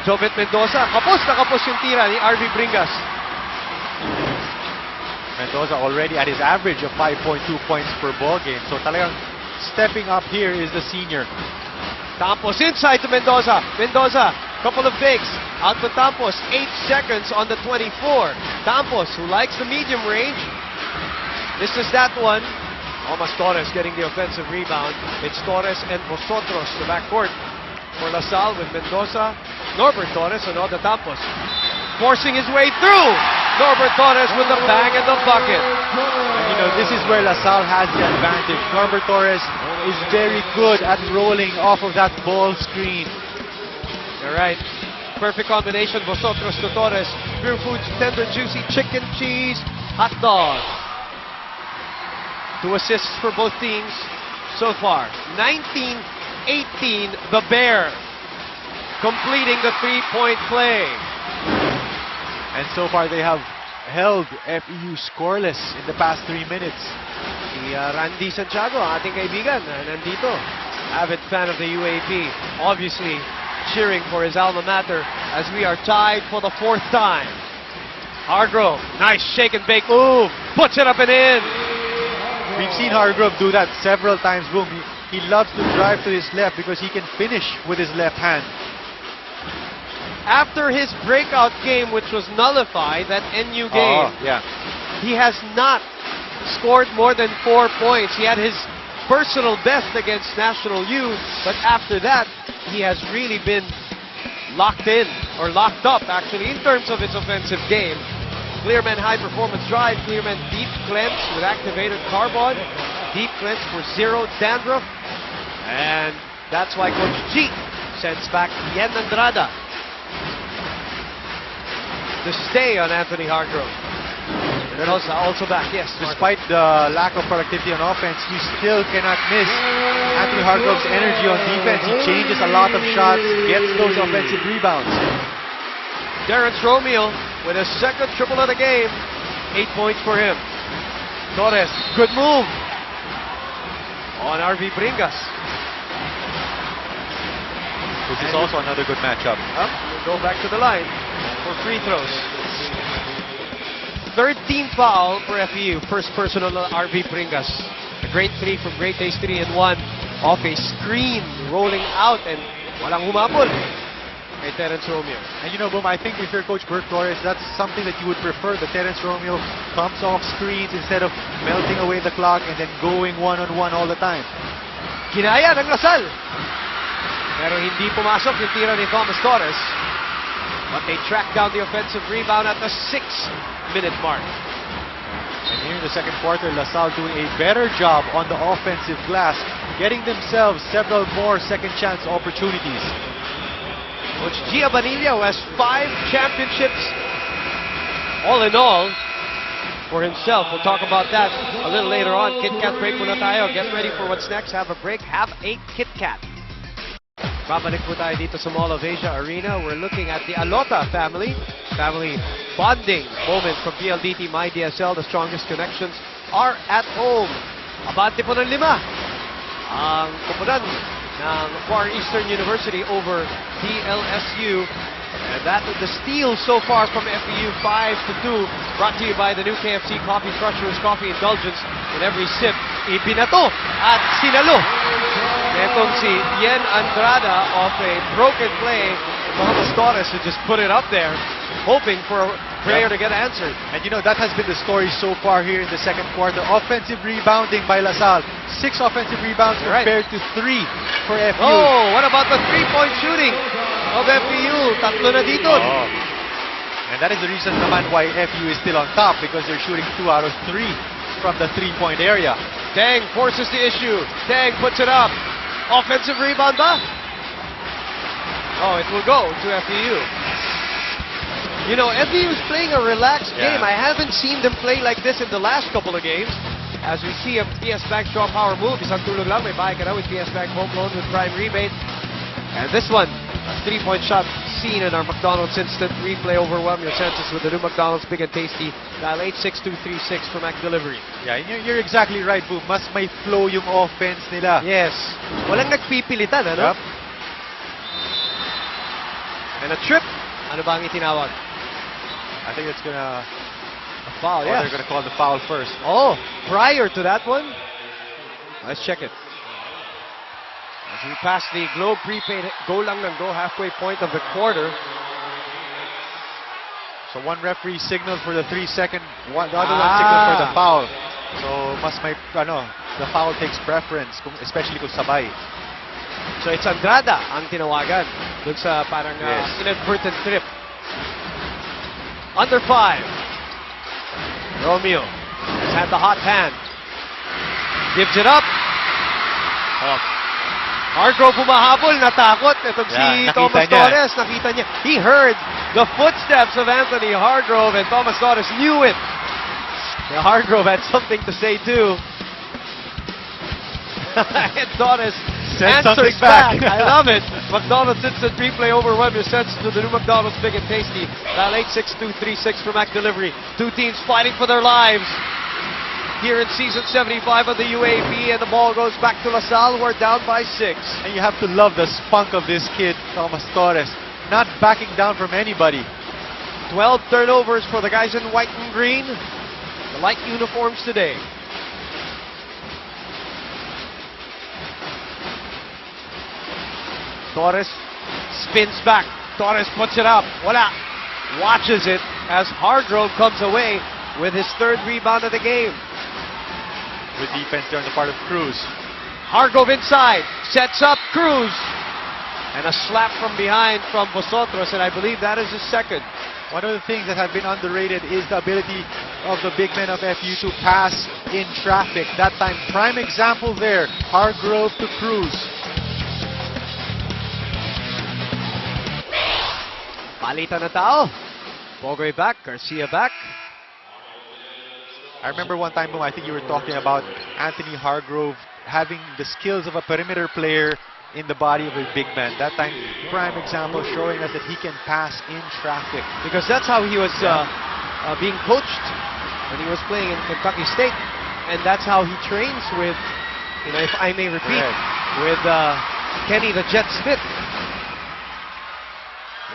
Jovet Mendoza. Kapos na kapos yung tira ni RV Bringas. Mendoza already at his average of 5.2 points per ball game. So talagang stepping up here is the senior. Tampos inside to Mendoza. Mendoza, couple of bigs. Out to Tampos, 8 seconds on the 24. Tampos, who likes the medium range. This is that one. Almost Torres getting the offensive rebound. It's Torres and Vosotros, the backcourt for LaSalle with Mendoza. Norbert Torres and Oda Tampos forcing his way through. Norbert Torres with the bang and the bucket. And you know, this is where LaSalle has the advantage. Norbert Torres is very good at rolling off of that ball screen. You're right. Perfect combination. Vosotros to Torres. Pure Foods tender juicy chicken cheese hot dog. 2 assists for both teams so far. 19-18, the Bear completing the 3-point play. And so far they have held FEU scoreless in the past 3 minutes. Si Randy Santiago, ating kaibigan, nandito. Avid fan of the UAAP. Obviously cheering for his alma mater as we are tied for the 4th time. Hargrove, nice shake and bake move. Puts it up and in. We've seen Hargrove do that several times, Boom. He loves to drive to his left because he can finish with his left hand. After his breakout game, which was nullified, that NU game, he has not scored more than 4 points. He had his personal best against National U, but after that, he has really been locked in, or locked up actually, in terms of his offensive game. Clearman high performance drive, Clearman deep cleanse with activated carbon, deep cleanse for 0 dandruff, and that's why Coach G sends back Yen Andrada to stay on Anthony Hargrove. Also back, yes. Despite the lack of productivity on offense, you still cannot miss Anthony Hargrove's energy on defense. He changes a lot of shots, gets those offensive rebounds. Terrence Romeo with a 2nd triple of the game. 8 points for him. Torres, good move on RV Bringas. Which is also another good matchup. We'll go back to the line for free throws. 3rd team foul for FEU. First personal RV Bringas. A great 3 from Great Days 3 and 1 off a screen, rolling out and walang humabol kay Terrence Romeo. And you know, Boom, I think if you're Coach Bert Flores, that's something that you would prefer. The Terrence Romeo comes off screens instead of melting away the clock and then going one-on-one all the time. Kinaya ng LaSalle. Pero hindi pumasok yung tira ni Thomas Torres. But they track down the offensive rebound at the 6-minute mark. And here in the 2nd quarter, LaSalle doing a better job on the offensive glass, getting themselves several more second chance opportunities. Coach Gia Banilla, who has 5 championships all in all for himself. We'll talk about that a little later on. Kit Kat break muna tayo. Get ready for what's next. Have a break. Have a Kit Kat. Babalik po tayo dito sa Mall of Asia Arena. We're looking at the Alota family bonding moment from PLDT MyDSL. The strongest connections are at home. Abante po ng 5 ang koponan ng Far Eastern University over DLSU. And that the steal so far from FEU 5-2, brought to you by the new KFC Coffee Crushers Coffee Indulgence. In every sip, ibinato at sinalo. Itong si Yen Andrada off a broken play. Thomas Torres who just put it up there, hoping for a prayer to get answered. And you know, that has been the story so far here in the 2nd quarter. Offensive rebounding by LaSalle. 6 offensive rebounds compared to 3 for FEU. Oh, what about the 3-point shooting of FEU? Tatlo na dito. And that is the reason naman why FEU is still on top, because they're shooting 2 out of 3 from the 3-point area. Dang forces the issue. Dang puts it up. Offensive rebound ba? Oh, it will go to FEU. You know, FEU's playing a relaxed game. I haven't seen them play like this in the last couple of games. As we see a PS Bank draw power move. Isang tulog lang, may bahay ka na with PS Bank home loan with prime rebate. And this one, a 3-point shot seen in our McDonald's instant replay. Overwhelm your senses with the new McDonald's Big and Tasty. Dial 86236 for Mac Delivery. Yeah, you're exactly right, Boom. Mas may flow yung offense nila. Yes. Walang nagpipilitan, ano? Yep. And a trip. Ano ba ang itinawag? I think it's gonna... A foul, They're gonna call the foul first. Oh, prior to that one? Let's check it. As we pass the Globe prepaid go lang ng go halfway point of the quarter. So one referee signaled for the 3-second, the other one signaled for the foul. So mas may, the foul takes preference, especially kung sabay. So it's Andrada ang tinawagan dun sa parang inadvertent trip. Under 5. Romeo has had the hot hand. Gives it up. Oh. Hargrove humahabol, natakot. Itong si Thomas Torres, nakita niya. He heard the footsteps of Anthony Hargrove and Thomas Torres knew it. Yeah, Hargrove had something to say too. And Torres answers back. I love it. McDonald's instant replay. Overwhelm your senses to the new McDonald's Big and Tasty. Dial 86236 for Mac Delivery. Two teams fighting for their lives here in season 75 of the UAAP, and the ball goes back to LaSalle. We're down by 6. And you have to love the spunk of this kid, Thomas Torres. Not backing down from anybody. 12 turnovers for the guys in white and green. The light uniforms today. Torres spins back. Torres puts it up. Wala. Watches it as Hargrove comes away with his 3rd rebound of the game. Good defense there on the part of Cruz. Hargrove inside. Sets up Cruz. And a slap from behind from Vosotros, and I believe that is his 2nd. One of the things that have been underrated is the ability of the big men of FEU to pass in traffic. That time, prime example there. Hargrove to Cruz. Palitan na tao. Bogoy back, Garcia back. I remember one time, Boom, I think you were talking about Anthony Hargrove having the skills of a perimeter player in the body of a big man. That time, prime example showing us that he can pass in traffic. Because that's how he was being coached when he was playing in Kentucky State. And that's how he trains with, if I may repeat, with Kenny the Jet Smith.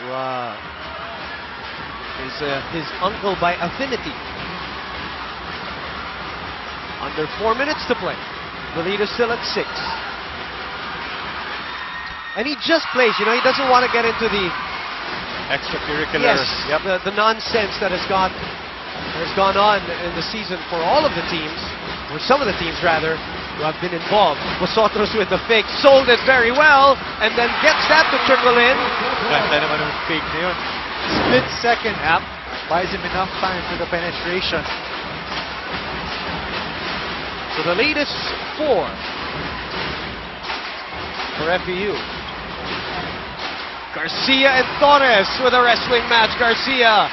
Wow. His uncle by affinity. Under 4 minutes to play. The lead is still at 6. And he just plays, he doesn't want to get into the extracurricular. Yes, the nonsense that has gone on in the season for all of the teams, or some of the teams rather, who have been involved. Vosotros with the fake, sold it very well, and then gets that to trickle in. Ganda naman ng fake na yun. Split second. Yep. Buys him enough time for the penetration. So the lead is 4 for FEU. Garcia and Torres with a wrestling match. Garcia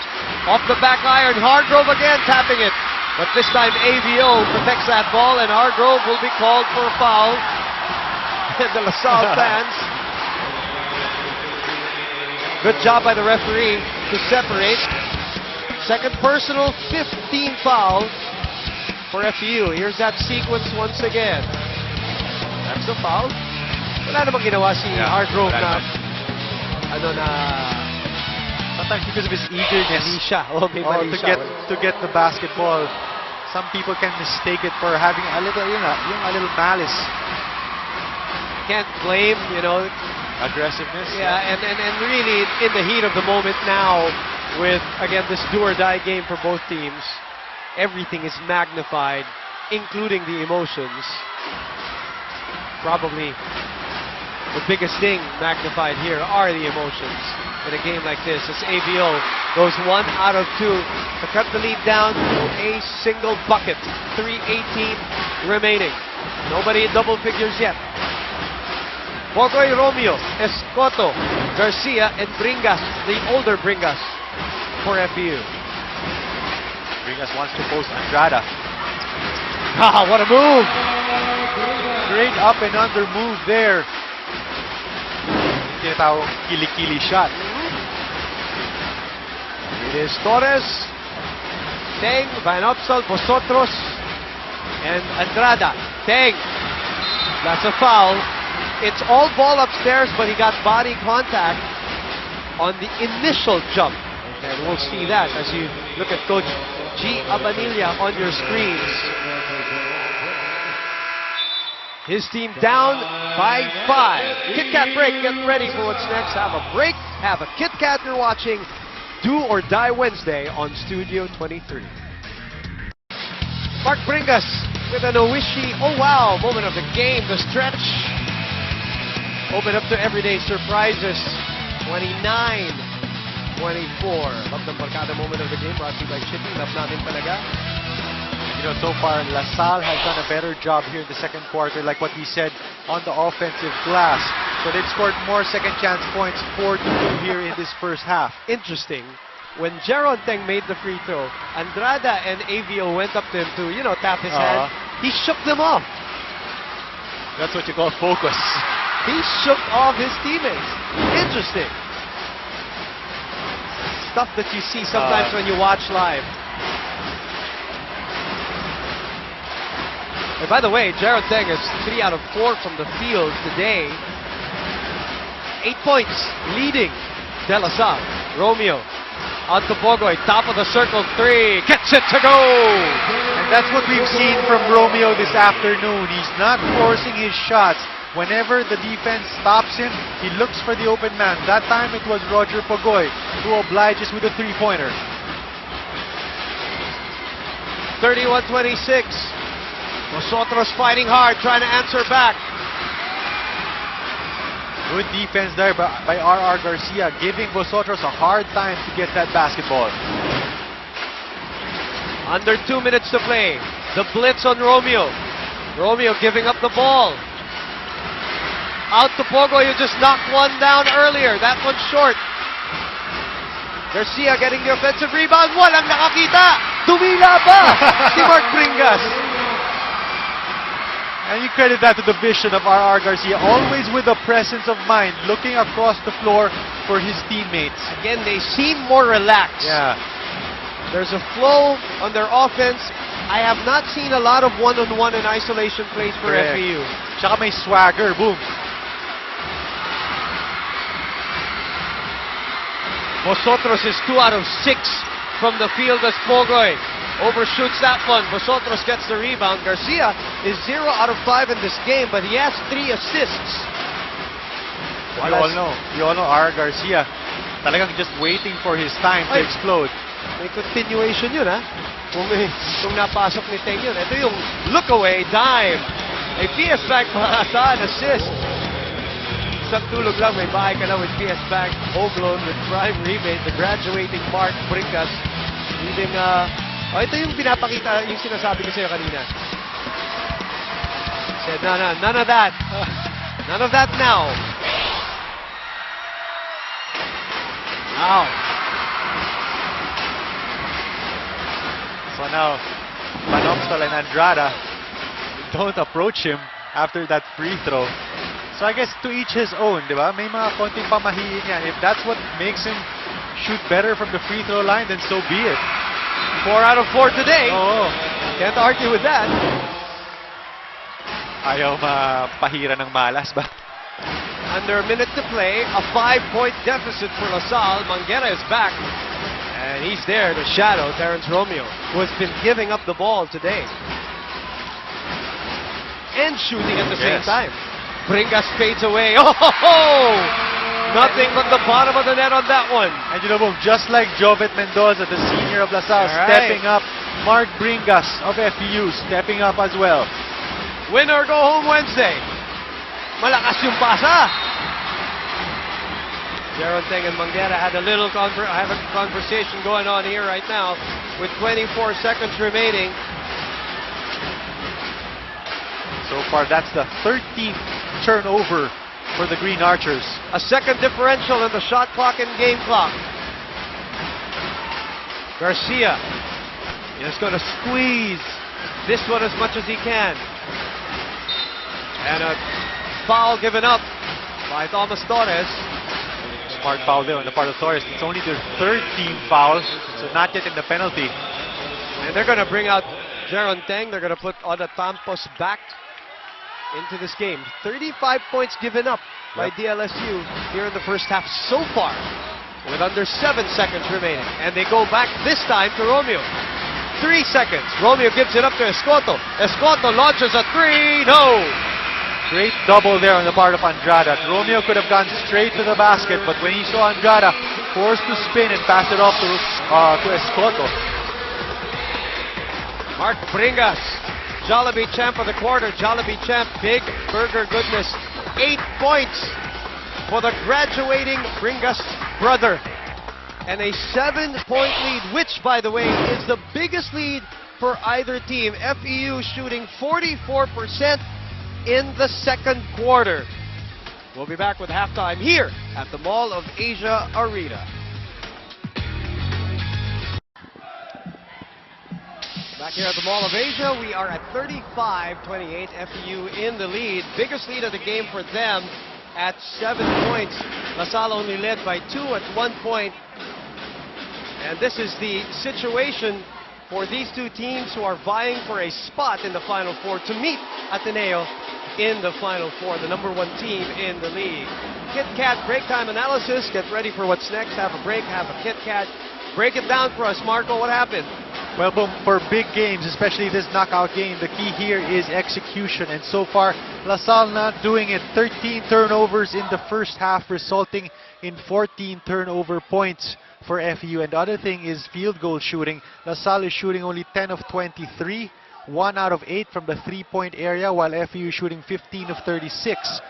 off the back iron. Hargrove again tapping it. But this time AVO protects that ball, and Hargrove will be called for a foul. And the LaSalle fans. Good job by the referee to separate. Second personal, 15 foul for FEU. Here's that sequence once again. That's the foul. Wala namang ginawa si Hargrove na sometimes because of his eagerness to get the basketball, some people can mistake it for having a little malice. Can't blame, aggressiveness. Yeah, and really in the heat of the moment now, with again this do or die game for both teams, everything is magnified, including the emotions. Probably the biggest thing magnified here are the emotions in a game like this, as AVO goes 1 out of 2 to cut the lead down to a single bucket. 3:18 remaining. Nobody in double figures yet. Pogoy, Romeo, Escoto, Garcia, and Bringas, the older Bringas for FEU. Bringas wants to post Andrada. Ah, what a move! Great up and under move there. Tinatawag kili-kili shot. It is Torres, Teng, Van Opsal, Vosotros, and Andrada. Teng, that's a foul. It's all ball upstairs, but he got body contact on the initial jump. And we'll see that as you look at Coach G. Abanilla on your screens. His team down by 5. Kit Kat break. Get ready for what's next. Have a break. Have a Kit Kat. You're watching Do or Die Wednesday on Studio 23. Mark Bringas with an Owishi, oh wow, moment of the game. The stretch. Open up to everyday surprises. 29-24. Love the barkada moment of the game. Brought to you by Chippy. Love natin talaga. You know, so far, LaSalle has done a better job here in the second quarter, like what we said, on the offensive glass. So they've scored more second chance points, 4-2 here in this first half. Interesting. When Jeron Teng made the free throw, Andrada and AVO went up to him to, tap his hand. He shook them off. That's what you call focus. He shook off his teammates. Interesting. Stuff that you see sometimes when you watch live. And by the way, Jeron Teng is 3 out of 4 from the field today. 8 points, leading De La Salle. Romeo, out to Pogoy, top of the circle, 3, gets it to go! And that's what we've seen from Romeo this afternoon. He's not forcing his shots. Whenever the defense stops him, he looks for the open man. That time it was Roger Pogoy who obliges with a three-pointer. 31-26. Vosotros fighting hard, trying to answer back. Good defense there by R.R. Garcia, giving Vosotros a hard time to get that basketball. Under 2 minutes to play. The blitz on Romeo. Romeo giving up the ball. Out to Pogo, you just knocked one down earlier. That one's short. Garcia getting the offensive rebound. Walang nakakita. Dumila pa si Mark Bringas. And you credit that to the vision of R.R. Garcia, always with a presence of mind, looking across the floor for his teammates. Again, they seem more relaxed. Yeah. There's a flow on their offense. I have not seen a lot of one-on-one and isolation plays for FEU. Tsaka may swagger, boom. Vosotros is 2 out of 6 from the field as Pogoy overshoots that one. Vosotros gets the rebound. Garcia is 0 out of 5 in this game, but he has 3 assists. You all know R. Garcia, talagang just waiting for his time to explode. May continuation yun, ha? Kung napasok ni Teng yun. Ito yung look away, dive. May PS back pa ata, an assist. Isang tulog lang, may bahay ka na with PS back. Home loan with prime rebate. The graduating Mark Bringas. Leading, ito yung pinapakita, yung sinasabi ko sa'yo kanina. Said, none of that. None of that now. Now. So now, Van Opstal and Andrada don't approach him after that free throw. So I guess to each his own, di ba? May mga konting pamahiin yan. If that's what makes him shoot better from the free throw line, then so be it. 4 out of 4 today. Oo. Can't argue with that. Ayaw mapahira ng malas ba? Under a minute to play, a 5-point deficit for LaSalle. Manguera is back. And he's there to shadow Terrence Romeo, who has been giving up the ball today. And shooting at the same time. Bringas fades away. Oh, ho, ho! Nothing but the bottom of the net on that one. And you know, boom, just like Jovet Mendoza, the senior of LaSalle, stepping up. Mark Bringas of FEU stepping up as well. Win or go home Wednesday. Malakas yung pasa. Jeron Teng and Manguera had a little conversation going on here right now with 24 seconds remaining. So far, that's the 13th turnover for the Green Archers. A second differential in the shot clock and game clock. Garcia is going to squeeze this one as much as he can. And a foul given up by Thomas Torres. Smart foul there on the part of Torres. It's only their third team foul, so not yet in the penalty. And they're going to bring out Jaron Teng. They're going to put Oda Tampos back into this game. 35 points given up by DLSU here in the first half so far, with under 7 seconds remaining. And they go back this time to Romeo. 3 seconds. Romeo gives it up to Escoto. Escoto launches a 3. No! Great double there on the part of Andrada. Romeo could have gone straight to the basket, but when he saw Andrada forced to spin and pass it off to Escoto. Mark Bringas, Jollibee champ of the quarter. Jollibee champ, big burger goodness. 8 points for the graduating Bringas brother. And a 7-point lead, which, by the way, is the biggest lead for either team. FEU shooting 44% in the second quarter. We'll be back with halftime here at the Mall of Asia Arena. Back here at the Mall of Asia, we are at 35-28. FEU in the lead. Biggest lead of the game for them at 7 points. LaSalle only led by 2 at 1 point. And this is the situation for these two teams who are vying for a spot in the Final Four to meet Ateneo in the Final Four, the #1 team in the league. Kit Kat break time analysis. Get ready for what's next. Have a break, have a Kit Kat. Break it down for us, Marco. What happened? Well, for big games, especially this knockout game, the key here is execution. And so far, LaSalle not doing it. 13 turnovers in the first half, resulting in 14 turnover points for FEU. And the other thing is field goal shooting. LaSalle is shooting only 10 of 23, 1 out of 8 from the 3-point area, while FEU is shooting 15 of 36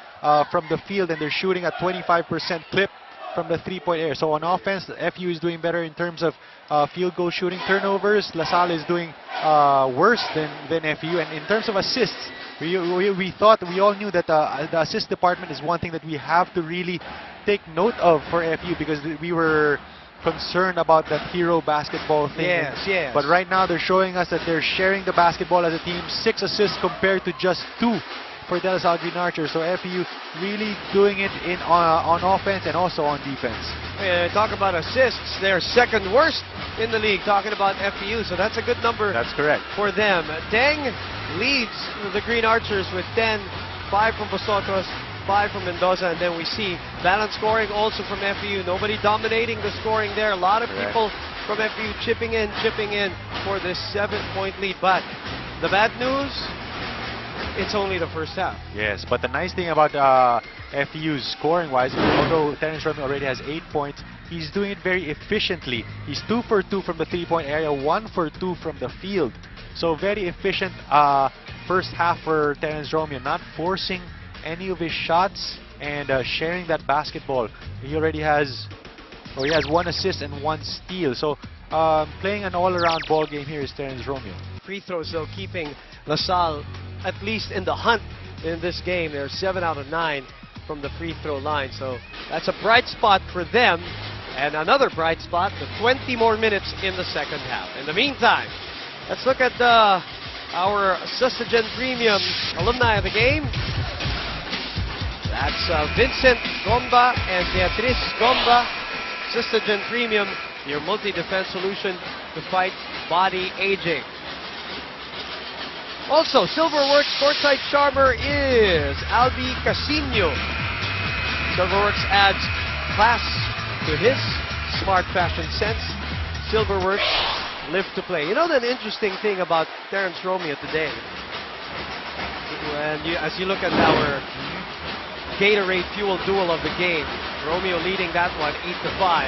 from the field, and they're shooting at 25% clip from the 3-point area. So on offense, FEU is doing better in terms of field goal shooting. Turnovers, LaSalle is doing worse than FEU. And in terms of assists, we all knew that the assist department is one thing that we have to really take note of for FEU, because we were concerned about that hero basketball thing. Yes. But right now they're showing us that they're sharing the basketball as a team. 6 assists compared to just 2 for De La Salle Green Archers. So FEU really doing it on offense and also on defense. Talk about assists. They're second worst in the league, talking about FEU. So that's a good number. That's correct. For them. Teng leads the Green Archers with 10, 5 from Bosotros, 5 from Mendoza, and then we see balanced scoring also from FEU. Nobody dominating the scoring there. A lot of people from FEU chipping in for this 7-point lead. But the bad news, it's only the first half. Yes, but the nice thing about FEU's scoring-wise, although Terrence Romeo already has 8 points, he's doing it very efficiently. He's 2 for 2 from the 3-point area, 1 for 2 from the field. So very efficient first half for Terrence Romeo, not forcing any of his shots and sharing that basketball. He already has, he has 1 assist and 1 steal. So playing an all-around ball game here is Terrence Romeo. Free throws, though, keeping LaSalle at least in the hunt in this game. They're 7 out of 9 from the free throw line. So that's a bright spot for them. And another bright spot, the 20 more minutes in the second half. In the meantime, let's look at our Sustagen Premium alumni of the game. That's Vincent Gomba and Beatriz Gomba. Sustagen Premium, your multi-defense solution to fight body aging. Also, Silverworks Courtside Charmer is Albi Casino. Silverworks adds class to his smart fashion sense. Silverworks, live to play. You know, the interesting thing about Terrence Romeo today, as you look at our Gatorade Fuel duel of the game, Romeo leading that one 8-5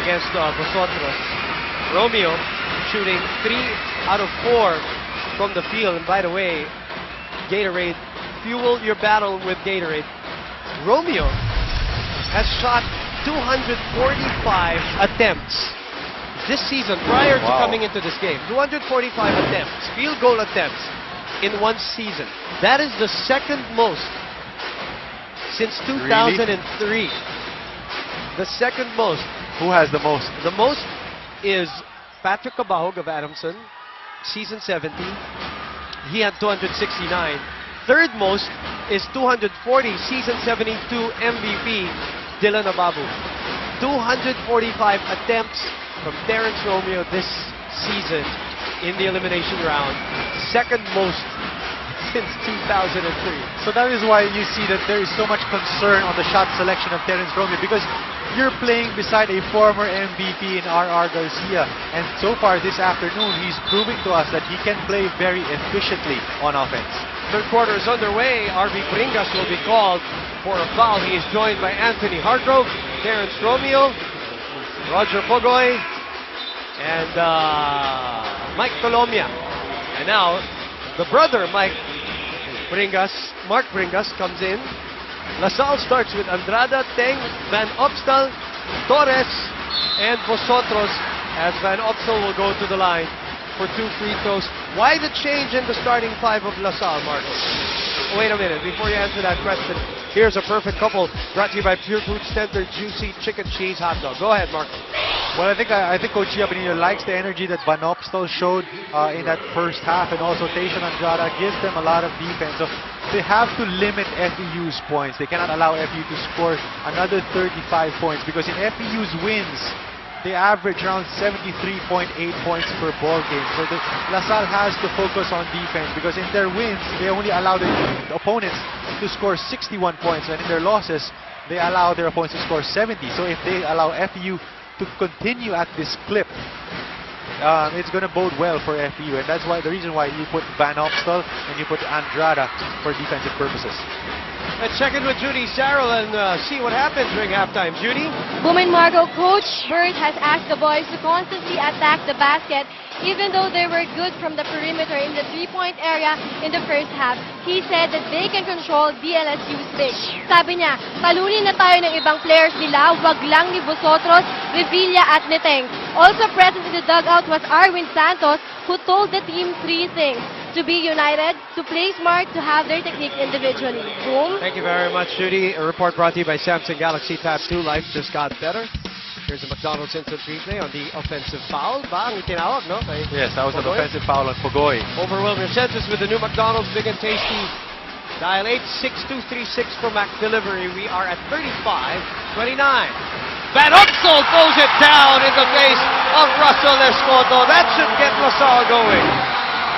against Bosotros. Romeo shooting 3 out of 4 from the field. And by the way, Gatorade, fuel your battle with Gatorade. Romeo has shot 245 attempts this season prior to coming into this game. 245 attempts, field goal attempts in one season. That is the second most since 2003. The second most. Who has the most? The most is Patrick Cabahog of Adamson, season 70. He had 269. Third most is 240, season 72 MVP, Dylan Ababu. 245 attempts from Terrence Romeo this season in the elimination round. Second most since 2003. So that is why you see that there is so much concern on the shot selection of Terrence Romeo, because you're playing beside a former MVP in R.R. Garcia, and so far this afternoon he's proving to us that he can play very efficiently on offense. Third quarter is underway. RB Bringas will be called for a foul. He is joined by Anthony Hargrove, Terrence Romeo, Roger Pogoy, and Mike Colomia. And now the brother Mark Bringas comes in. LaSalle starts with Andrada, Teng, Van Opstal, Torres, and Vosotros, as Van Opstal will go to the line for 2 free throws. Why the change in the starting five of LaSalle, Marco? Wait a minute, before you answer that question, here's a perfect couple brought to you by Pure Food Center Juicy Chicken Cheese Hot Dog. Go ahead, Marco. Well, I think Coach Gia Benito likes the energy that Van Opstal showed in that first half, and also Tayshaun Andrada gives them a lot of defense. So they have to limit FEU's points. They cannot allow FEU to score another 35 points, because in FEU's wins, they average around 73.8 points per ball game. So LaSalle has to focus on defense, because in their wins, they only allow the opponents to score 61 points, and in their losses, they allow their opponents to score 70. So if they allow FEU to continue at this clip, it's going to bode well for FEU, and that's why the reason why you put Van Opstal and you put Andrada for defensive purposes. Let's check in with Judy Sarrell and see what happens during halftime. Judy? Boom and Marco, Coach Burt has asked the boys to constantly attack the basket, even though they were good from the perimeter in the three-point area in the first half. He said that they can control DLSU's big. Sabi niya, talunin na tayo ng ibang players nila, wag lang ni Vosotros, Revilla at Neteng. Also present in the dugout was Arwin Santos, who told the team 3 things: to be united, to play smart, to have their techniques individually. Boom. Thank you very much, Judy. A report brought to you by Samsung Galaxy Tab 2. Life just got better. Here's a McDonald's instant replay on the offensive foul. Ba ang itinawag, no? Yes, that was an offensive foul on Pogoy. Overwhelm your senses with the new McDonald's Big and Tasty. Dial 86236 for Mac Delivery. We are at 35-29. Van Opstal throws it down in the face of Russell Escoto. That should get LaSalle going.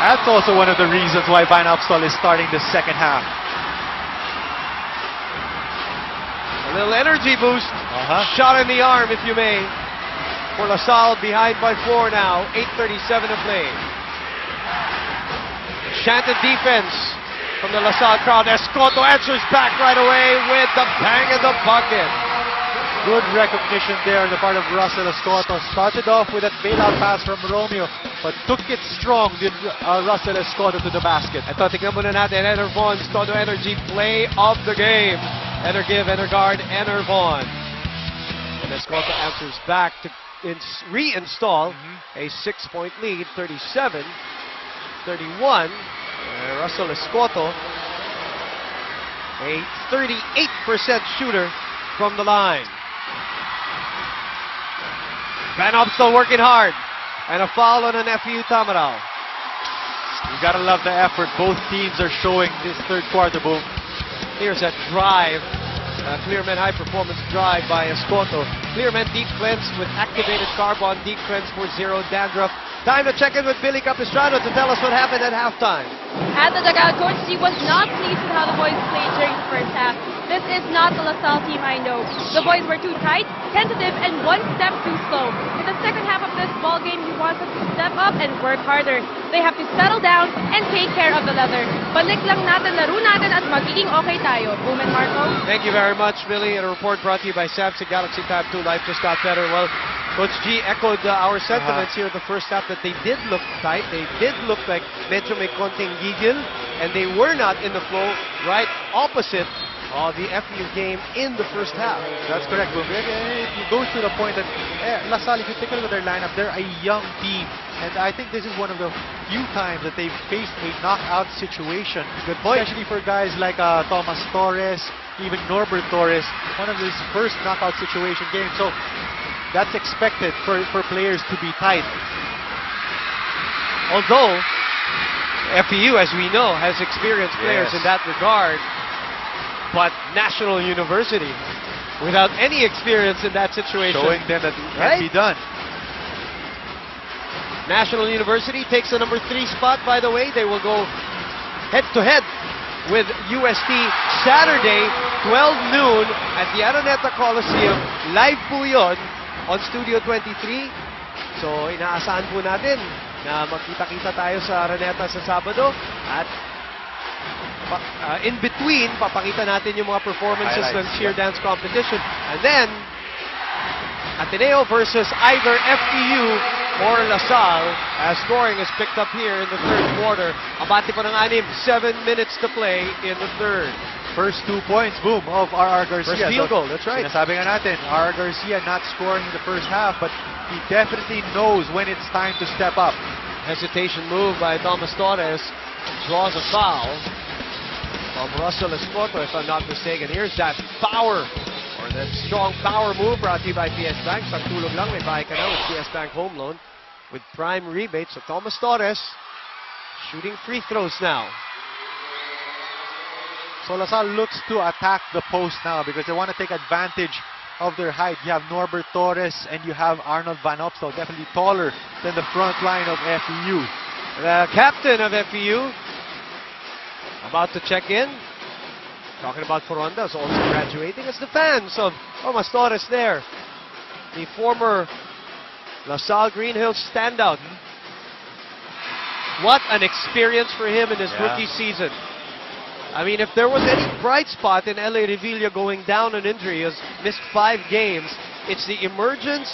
That's also one of the reasons why Van Opstal is starting the second half. A little energy boost. Shot in the arm, if you may, for LaSalle, behind by 4 now. 8:37 to play. Chanted defense from the LaSalle crowd. Escoto answers back right away with the bang in the bucket. Good recognition there on the part of Russell Escoto. Started off with a bailout pass from Romeo, but took it strong, did Russell Escoto to the basket. Ito, tignan muna natin, Enter Vaughn's Todo Energy play of the game. Enter give, enter guard, enter Vaughn. And Escoto answers back to reinstall a 6-point lead, 37-31. Russell Escoto, a 38% shooter from the line. Van Opstal working hard. And a foul on an FEU Tamaraws. You gotta love the effort both teams are showing this third quarter, Boom. Here's a drive. Clearman high performance drive by Escoto. Clearman deep cleanse with activated carbon deep cleanse for zero dandruff. Time to check in with Billy Capistrano to tell us what happened at halftime. At the dugout, Coach G was not pleased with how the boys played during the first half. This is not the LaSalle team I know. The boys were too tight, tentative, and one step too slow. In the second half of this ball game, he wants us to step up and work harder. They have to settle down and take care of the leather. Balik lang natin, laro natin, at magiging okay tayo. Boom and Marco. Thank you very much, Billy. And a report brought to you by Samsung Galaxy Tab 2. Life just got better. Well, Coach G echoed our sentiments here in the first half that they did look tight. They did look like medyo may konting gigil, and they were not in the flow, right opposite the FEU game in the first half. That's correct, Boom. It goes to the point that LaSalle, if you take a look at their lineup, they're a young team. And I think this is one of the few times that they've faced a knockout situation. Good point. Especially for guys like Thomas Torres, even Norbert Torres, one of his first knockout situation games. So that's expected for players to be tight. Although, FEU, as we know, has experienced players in that regard, but National University, without any experience in that situation. Showing them that it can be done. National University takes the number 3 spot, by the way. They will go head-to-head with UST Saturday, 12 noon at the Araneta Coliseum. Live po yun on Studio 23. So, inaasahan po natin na magkita-kita tayo sa Araneta sa Sabado. At in between, papakita natin yung mga performances ng cheer dance competition. And then, Ateneo versus either FEU or LaSalle, as scoring is picked up here in the third quarter. Abante pa ng 6, 7 minutes to play in the third. First 2 points, boom, of R.R. Garcia. First field goal, that's right. Sinasabi nga natin, R.R. Garcia not scoring in the first half, but he definitely knows when it's time to step up. Hesitation move by Thomas Torres. Draws a foul from Russell Escoto, if I'm not mistaken. Here's that power, or that strong power move brought to you by PS Bank. Sa tulog lang, may bahay ka na with PS Bank Home Loan with prime rebates. So Thomas Torres shooting free throws now. So LaSalle looks to attack the post now because they want to take advantage of their height. You have Norbert Torres and you have Arnold Van Opstal, definitely taller than the front line of FEU. The captain of FEU about to check in. Talking about Foronda, is also graduating. It's the fans of Thomas Torres there. The former LaSalle Green Hills standout. What an experience for him in his rookie season. I mean, if there was any bright spot in LA Revilla going down on injury, he has missed 5 games, it's the emergence,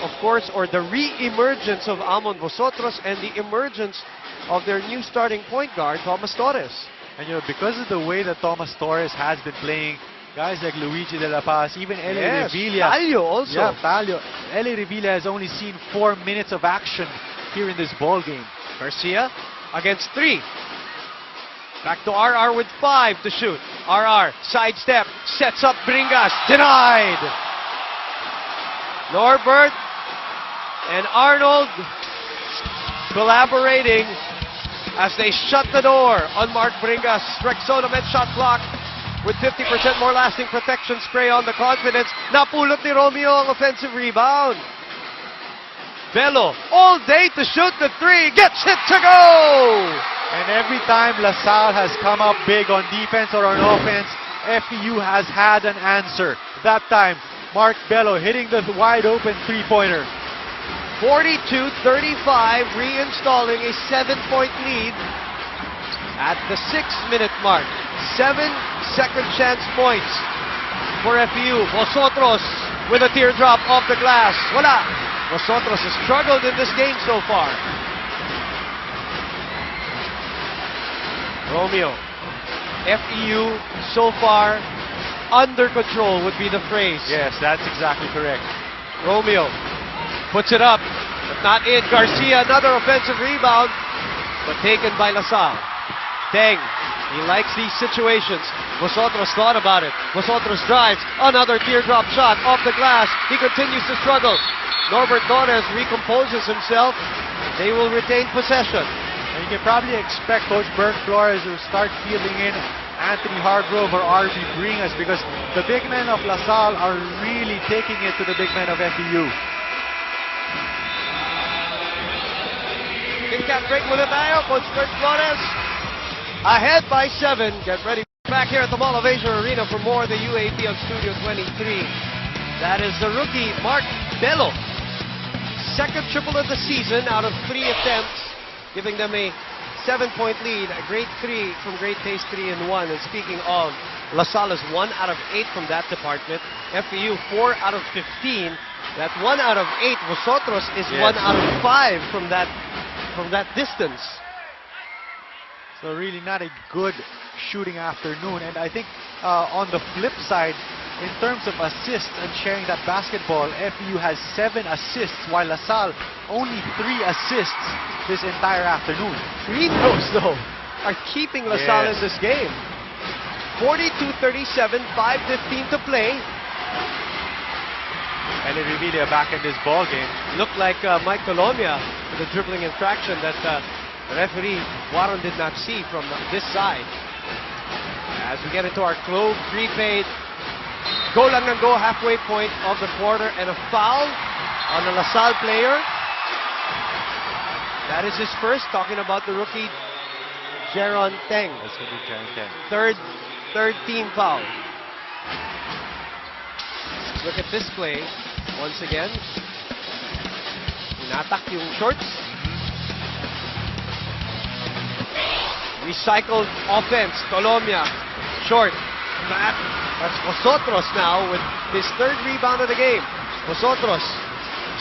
of course, or the re-emergence of Amon Vosotros and the emergence of their new starting point guard, Thomas Torres. And you know, because of the way that Thomas Torres has been playing, guys like Luigi De La Paz, even LA Revilla. Talio also. Yeah, Talio. LA Revilla has only seen 4 minutes of action here in this ball game. Garcia against 3. Back to RR with 5 to shoot. RR, sidestep, sets up Bringas, denied. Norbert and Arnold collaborating as they shut the door on Mark Bringas. Rexona met shot clock with 50% more lasting protection spray on the confidence. Napulot ni Romeo ang offensive rebound. Bello all day to shoot the 3, gets it to go! And every time LaSalle has come up big on defense or on offense, FEU has had an answer. That time, Mark Bello hitting the wide open 3-pointer. 42-35, reinstalling a 7-point lead at the 6-minute mark. 7 second chance points for FEU. Vosotros with a teardrop off the glass. Wala. Vosotros has struggled in this game so far. Romeo. FEU so far under control would be the phrase. Yes, that's exactly correct. Romeo puts it up, but not in. Garcia, another offensive rebound, but taken by LaSalle. Teng, he likes these situations. Vosotros thought about it. Vosotros drives, another teardrop shot off the glass. He continues to struggle. Norbert Torres recomposes himself. They will retain possession. And you can probably expect Coach Bert Flores to start fielding in Anthony Hargrove or RB Bringas because the big men of LaSalle are really taking it to the big men of FEU. King Cat break muna tayo. Coach Bert Flores ahead by 7. Get ready. Back here at the Mall of Asia Arena for more of the UAAP on Studio 23. That is the rookie Mark Bello. Second triple of the season out of 3 attempts, giving them a 7-point lead. A great 3 from Great Taste 3 and 1. And speaking of, LaSalle is 1 out of 8 from that department. FEU 4 out of 15. That 1 out of 8, Vosotros is 1 out of 5 from that distance. So really not a good shooting afternoon. And I think on the flip side, in terms of assists and sharing that basketball, FEU has 7 assists, while LaSalle only 3 assists this entire afternoon. Free throws, though, are keeping LaSalle in this game. 42-37, 5:15 to play. And Revilla back in this ball game. Looked like Mike Colomia with a dribbling infraction that the referee Warren did not see from this side. As we get into our Globe prepaid, go lang ng go, halfway point of the quarter, and a foul on the LaSalle player. That is his first, talking about the rookie Jeron Teng. That's going to be Jeron Teng. Third team foul. Look at this play. Once again, inatak yung shorts. Recycled offense. Colombia, short. That's Vosotros now with his third rebound of the game. Vosotros,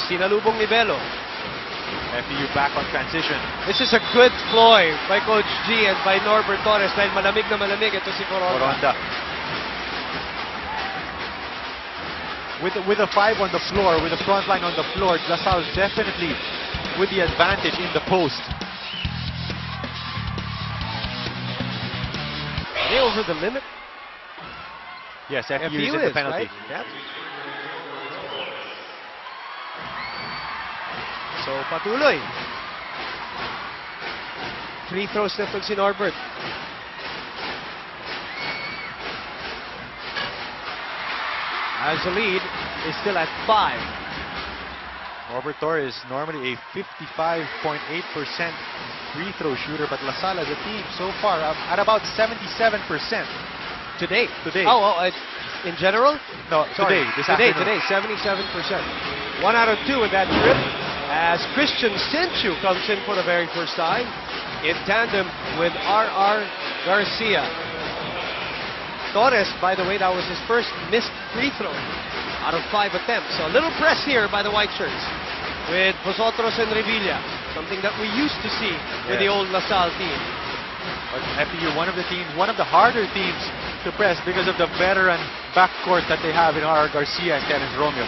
sinalubong ni Belo. FEU back on transition. This is a good ploy by Coach G and by Norbert Torres dahil malamig na malamig ito si Coronda. With a 5 on the floor, with the front line on the floor, LaSalle definitely with the advantage in the post. Are they over the limit? Yes, FEU is in the penalty. Right? Yep. So, patuloy. Free throws na si Norbert. As the lead is still at 5. Norbert Torres is normally a 55.8% free throw shooter, but LaSalle as a team so far at about 77%. Today. Oh, in general? No, sorry. Today, 77%. 1 out of 2 in that trip. As Christian Senchu comes in for the very first time in tandem with R.R. Garcia. Torres, by the way, that was his first missed free throw out of 5 attempts. So a little press here by the white shirts with Vosotros and Revilla, something that we used to see with the old LaSalle team. But FEU, one of the harder teams to press because of the veteran backcourt that they have in R.R. Garcia and Terence Romeo.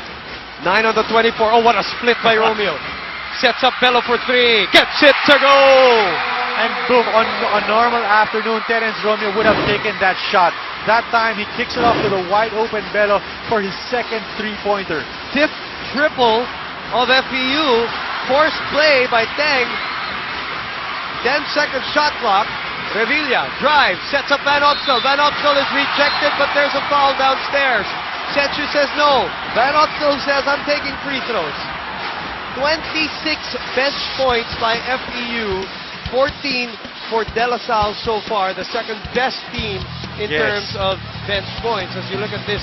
9 on the 24. Oh, what a split by Romeo. Sets up Bello for 3. Gets it to go! And boom, on a normal afternoon, Terence Romeo would have taken that shot. That time, he kicks it off to the wide-open Bello for his second three-pointer. 5th triple of FEU. Forced play by Teng. 10-second shot clock. Revilla drives, sets up Van Opstel. Van Opstel is rejected, but there's a foul downstairs. Senchu says no. Van Opstel says, I'm taking free throws. 26 bench points by FEU. 14 for De La Salle so far, the second best team in terms of bench points. As you look at this,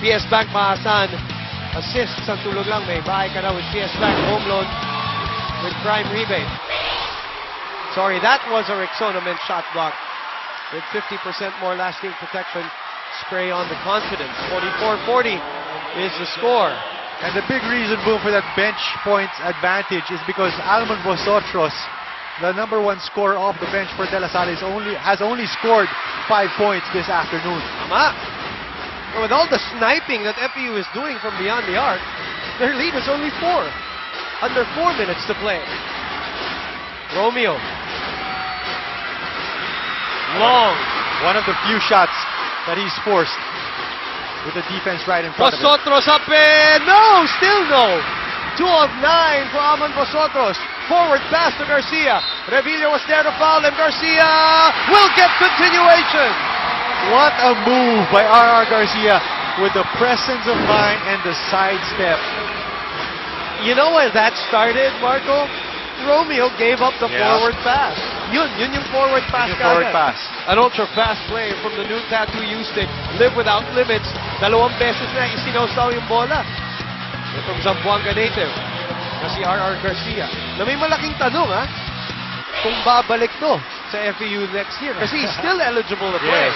PS Bank Mahasan, assists ang tulog lang. May bahay ka na with PS Bank home loan with prime rebate. Sorry, that was a Rexona men's shot block with 50% more lasting protection. Spray on the confidence. 44-40 is the score. And the big reason, boom, for that bench points advantage is because Almon Vosotros, the number 1 scorer off the bench for De La Salle, has only scored 5 points this afternoon. Tama. With all the sniping that FEU is doing from beyond the arc, their lead is only 4. Under 4 minutes to play. Romeo. Long. One of the few shots that he's forced with the defense right in front of him. Vosotros up in. No, still no. 2 of 9 for Almon Vosotros. Forward pass to Garcia. Revilla was there to foul him. Garcia will get continuation. What a move by R.R. Garcia with the presence of mind and the sidestep. You know where that started, Marco? Romeo gave up the forward pass. Yun yung forward pass. An ultra fast play from the new tattoo U-stick. Live without limits. 2 beses na isinawsaw yung bola. Itong Zamboanga native na si R.R. Garcia. Na may malaking tanong kung babalik to sa FEU next year. Kasi he's still eligible to play.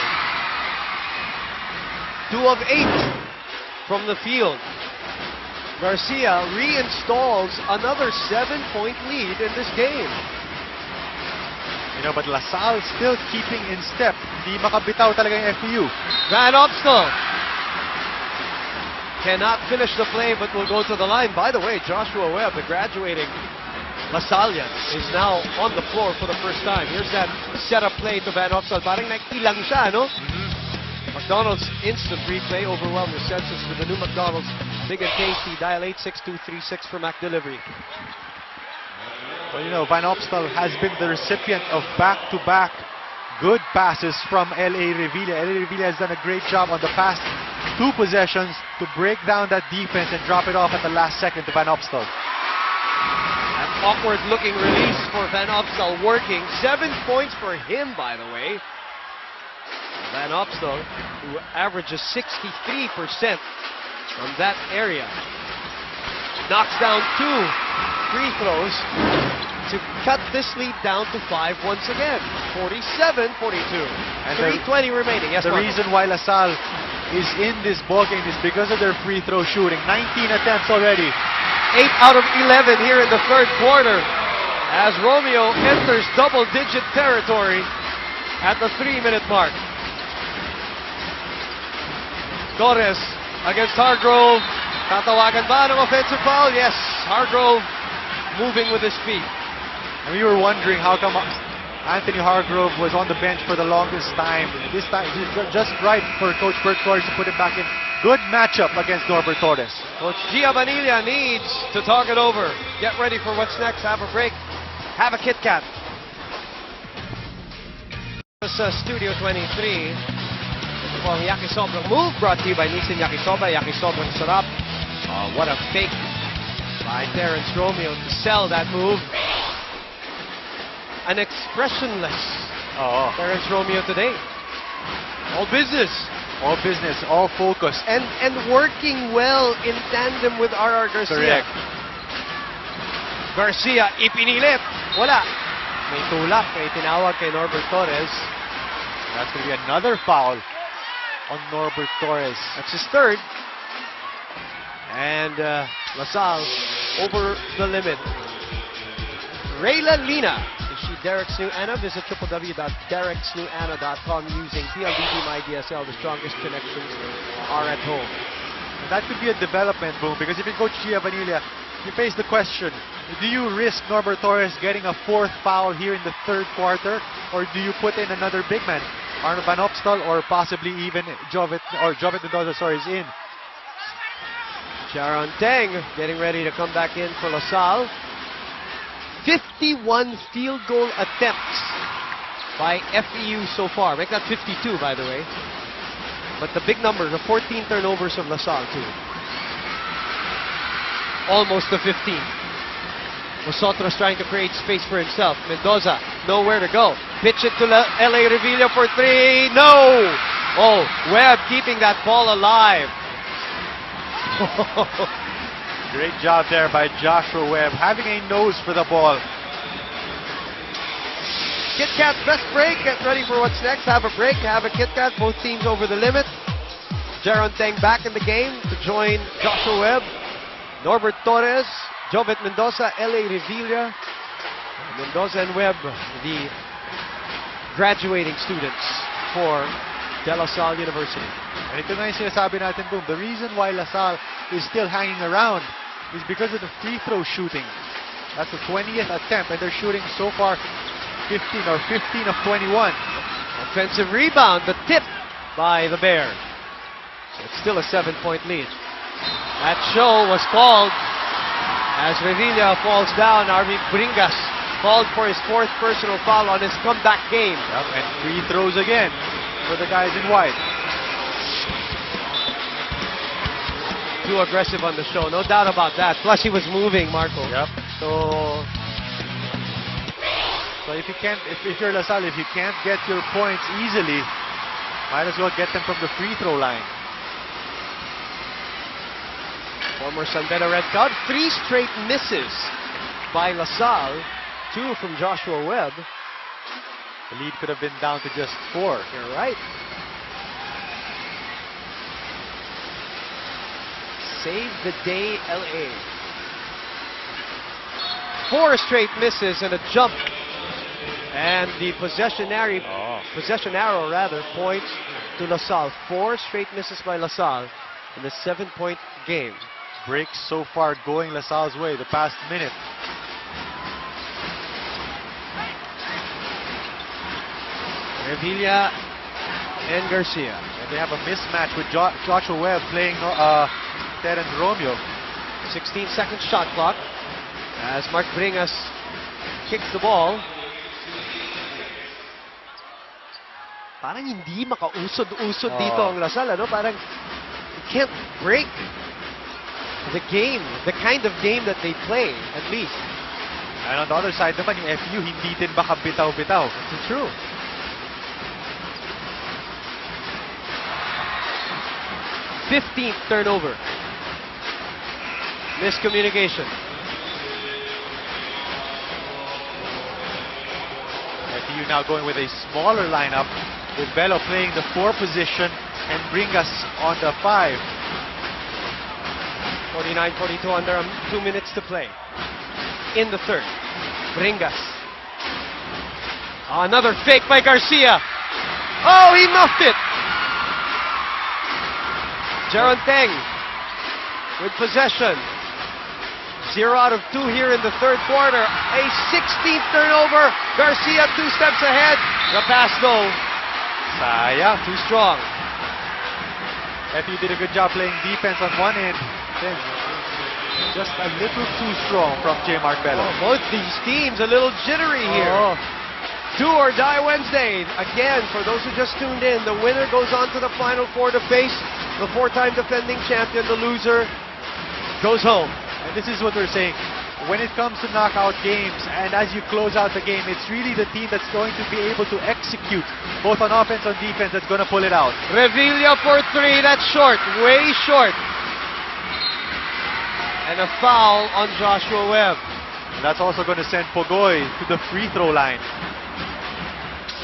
2 of 8 from the field. Garcia reinstalls another 7-point lead in this game. You know, but LaSalle still keeping in step. Di makabitaw talaga yung FEU. Van Opstel cannot finish the play, but will go to the line. By the way, Joshua Webb, the graduating LaSallian, is now on the floor for the first time. Here's that setup play to Van Opstel. Parang nag-ilang siya, no? McDonald's instant replay. Overwhelm your senses with the new McDonald's Big and Tasty. Dial 86236 for Mac Delivery. Well, you know, Van Opstal has been the recipient of back-to-back good passes from L.A. Revilla. L.A. Revilla has done a great job on the past 2 possessions to break down that defense and drop it off at the last second to Van Opstal. An awkward-looking release for Van Opstal working. 7 points for him, by the way. Van Opstal, who averages 63% from that area, knocks down 2 free throws to cut this lead down to 5 once again. 47-42. And 3:20 remaining. Yes, the Marco. reason why LaSalle is in this ballgame is because of their free throw shooting. 19 attempts already. 8 out of 11 here in the third quarter as Romeo enters double-digit territory at the 3-minute mark. Torres against Hargrove. Tatawagan ba ng offensive foul? Yes, Hargrove moving with his feet. And we were wondering how come Anthony Hargrove was on the bench for the longest time. This time, just right for Coach Bert Torres to put him back in. Good matchup against Norbert Torres. Coach Gia Vanilla needs to talk it over. Get ready for what's next. Have a break. Have a Kit Kat. This Studio 23. Ito po ang Yakisobrang move brought to you by Nissan Yakisoba. Yakisobrang sarap. What a fake by Terrence Romeo to sell that move. An expressionless Terrence Romeo today. All business. All business, all focus. And working well in tandem with R.R. Garcia. Correct. Garcia, ipinilit. Wala. May tulak kay tinawag kay Norbert Torres. That's going to be another foul on Norbert Torres. That's his third. And LaSalle over the limit. Rayla Lina. Is she Derek's new Anna? Visit www.dereksnewanna.com using PLDT MyDSL. The strongest connections are at home. And that could be a development boom because if you coach Gia Vanilla, you face the question, do you risk Norbert Torres getting a 4th foul here in the third quarter, or do you put in another big man, Arnold Van Opstal, or possibly even Jovet Mendoza is in? Sharon Teng getting ready to come back in for LaSalle. 51 field goal attempts by FEU so far. Make that 52, by the way. But the big number, the 14 turnovers of LaSalle, too. Almost to 15. Vosotros trying to create space for himself. Mendoza, nowhere to go. Pitch it to L.A. Revilla for 3. No! Oh, Webb keeping that ball alive. Great job there by Joshua Webb, having a nose for the ball. Kit Kat's best break. Get ready for what's next. Have a break. Have a Kit Kat. Both teams over the limit. Jaron Teng back in the game to join Joshua Webb, Norbert Torres, Jovet Mendoza, L.A. Revilla. Mendoza and Webb, the graduating students for De La Salle University. And ito nga yung sinasabi natin, Boom. The reason why LaSalle is still hanging around is because of the free throw shooting. That's the 20th attempt, and they're shooting so far 15 of 21. Offensive rebound, the tip by the Bears. So it's still a 7-point lead. That show was called as Revilla falls down. Arvin Bringas called for his 4th personal foul on his comeback game. Yep, and free throws again for the guys in white. Too aggressive on the show, no doubt about that. Plus he was moving, Marco. Yep. So if you're LaSalle, if you can't get your points easily, might as well get them from the free throw line. Former Sandera Red Cloud, 3 straight misses by LaSalle, 2 from Joshua Webb. The lead could have been down to just 4. You're right. Save the day, LA. 4 straight misses and a jump. And the possession arrow points to LaSalle. 4 straight misses by LaSalle in the 7-point game. Breaks so far going LaSalle's way the past minute. Revilla and Garcia. And They have a mismatch with Joshua Webb playing Terence Romeo. 16-second shot clock as Mark Bringas kicks the ball. Parang hindi makausod-usod dito ang Lasal, ano? Parang you can't break the game, the kind of game that they play, at least. And on the other side naman, yung FEU hindi din makabitaw-bitaw. It's true. 15th turnover. Miscommunication. FEU now going with a smaller lineup with Bello playing the 4 position and Bringas on the 5. 49-42 under 2 minutes to play in the third. Bringas. Another fake by Garcia. Oh, he muffed it. Jaron Teng with possession. 0 out of 2 here in the third quarter. A 16th turnover. Garcia 2 steps ahead. The pass though. Sayang. Too strong. FEU did a good job playing defense on one end. Then just a little too strong from J. Mark Bello. Both these teams a little jittery here. Do or die Wednesday. Again, for those who just tuned in, the winner goes on to the Final Four to face the 4-time defending champion. The loser goes home. And this is what we're saying. When it comes to knockout games, and as you close out the game, it's really the team that's going to be able to execute, both on offense and defense, that's going to pull it out. Revilla for 3. That's short. Way short. And a foul on Joshua Webb. And that's also going to send Pogoy to the free throw line.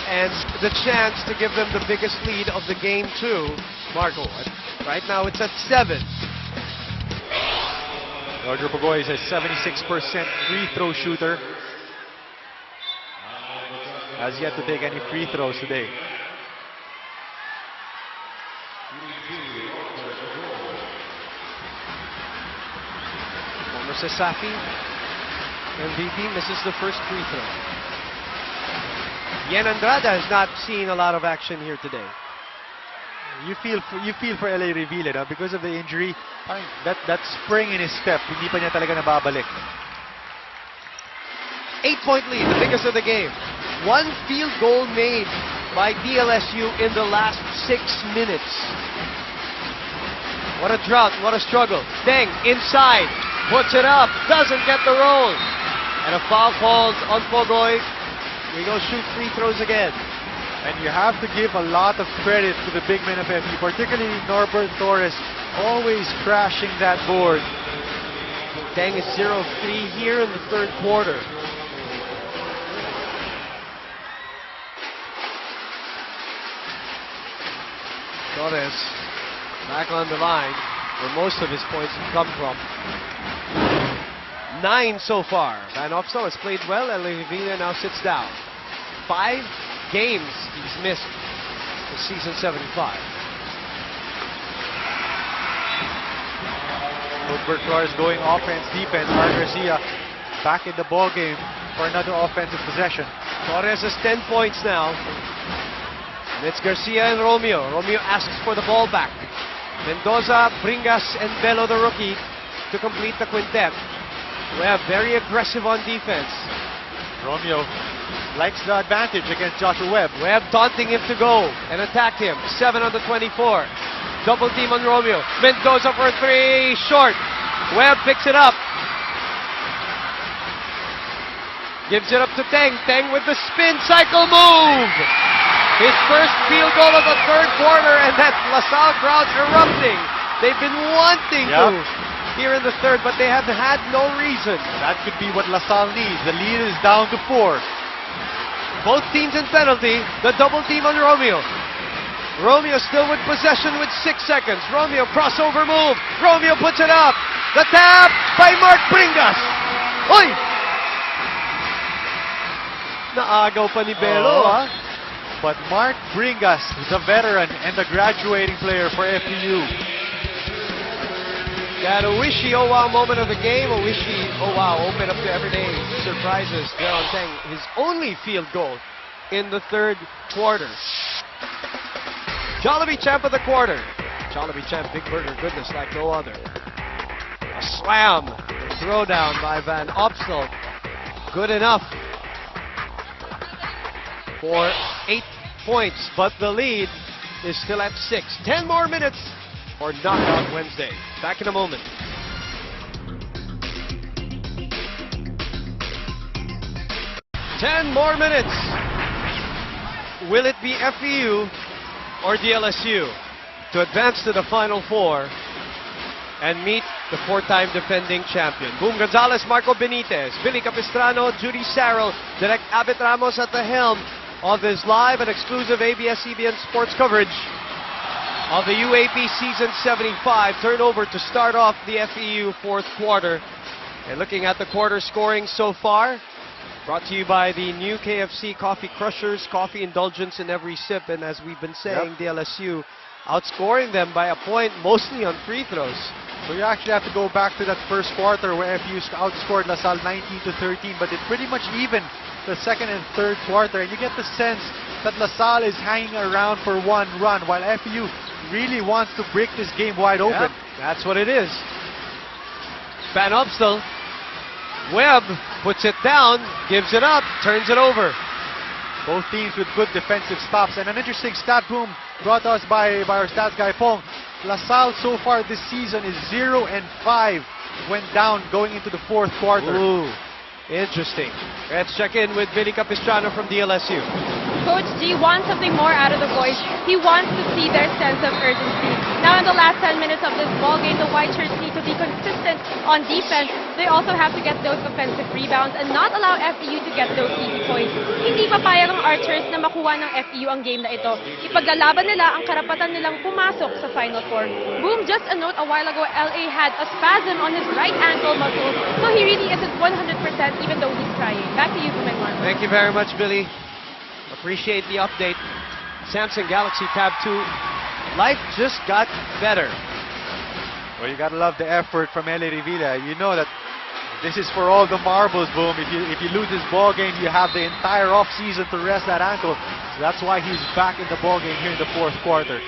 And the chance to give them the biggest lead of the game too, Marco. Right now it's at 7. Roger Pogoy is a 76% free throw shooter. Has yet to take any free throws today. Former Sasafi MVP misses the first free throw. Yen Andrada has not seen a lot of action here today. You feel for LA Revilla, no? Because of the injury, that spring in his step, hindi pa niya talaga nababalik. 8-point lead, the biggest of the game. 1 field goal made by DLSU in the last 6 minutes. What a drought, what a struggle. Deng inside, puts it up, doesn't get the roll. And a foul called on Pogoy. We go shoot free throws again. And you have to give a lot of credit to the big men of FEU, particularly Norbert Torres, always crashing that board. Deng is 0 of 3 here in the third quarter. Torres back on the line, where most of his points have come from. 9 so far. Van Opstal has played well, and Revilla now sits down. 5 games he's missed this season 75. Norbert Torres going offense, defense. Mark Garcia back in the ball game for another offensive possession. Torres has 10 points now. And it's Garcia and Romeo. Romeo asks for the ball back. Mendoza, Bringas, and Bello, the rookie, to complete the quintet. Webb very aggressive on defense. Romeo likes the advantage against Joshua Webb. Webb taunting him to go and attack him. 7 on the 24. Double team on Romeo. Mendoza for 3, short. Webb picks it up. Gives it up to Teng. Teng with the spin cycle move. His first field goal of the third quarter, and that LaSalle crowd erupting. They've been wanting to here in the third, but they have had no reason. That could be what LaSalle needs. The lead is down to 4. Both teams in penalty. The double team on Romeo. Romeo still with possession with 6 seconds. Romeo crossover move. Romeo puts it up. The tap by Mark Bringas. Oy! Naagaw pa ni Bello. But Mark Bringas, the veteran and the graduating player for FEU. That a wishy oh wow moment of the game, a wishy oh wow open up to everyday surprises. Jaron Teng, his only field goal in the third quarter. Jollibee champ of the quarter. Jollibee champ, Big Burger goodness like no other. A slam, throw down by Van Opstel. Good enough for 8 points, but the lead is still at 6. 10 more minutes for Knockout Wednesday. Back in a moment. Ten more minutes. Will it be FEU or DLSU to advance to the Final Four and meet the 4-time defending champion? Boom Gonzalez, Marco Benitez, Billy Capistrano, Judy Sarrell, Direct Abet Ramos at the helm of his live and exclusive ABS-CBN sports coverage of the UAAP Season 75. Turnover to start off the FEU fourth quarter. And looking at the quarter scoring so far, brought to you by the new KFC Coffee Crushers, coffee indulgence in every sip. And as we've been saying, DLSU outscoring them by a point, mostly on free throws. So you actually have to go back to that first quarter where FEU outscored LaSalle 19-13, but it pretty much even the second and third quarter. And you get the sense that LaSalle is hanging around for one run, while FEU really wants to break this game wide open. That's what it is. Van Opstel. Webb puts it down, gives it up, turns it over. Both teams with good defensive stops. And an interesting stat, Boom, brought to us by our stats guy, Pong. LaSalle so far this season is 0-5 when down going into the fourth quarter. Ooh, interesting. Let's check in with Billy Capistrano from DLSU. Coach G wants something more out of the boys. He wants to see their sense of urgency. Now in the last 10 minutes of this ball game, the White Shirts need to be consistent on defense. They also have to get those offensive rebounds and not allow FEU to get those easy points. Hindi papayag ang Archers na makuha ng FEU ang game na ito. Ipaglalaban nila ang karapatan nilang pumasok sa Final Four. Boom, just a note, a while ago, LA had a spasm on his right ankle muscle, so he really isn't 100% even though he's trying. Back to you, Boom and Mark. Thank you very much, Billy. Appreciate the update. Samsung Galaxy Tab 2. Life just got better. Well, you gotta love the effort from LA Revilla. You know that this is for all the marbles, Boom. If you lose this ball game, you have the entire off season to rest that ankle. So that's why he's back in the ball game here in the fourth quarter.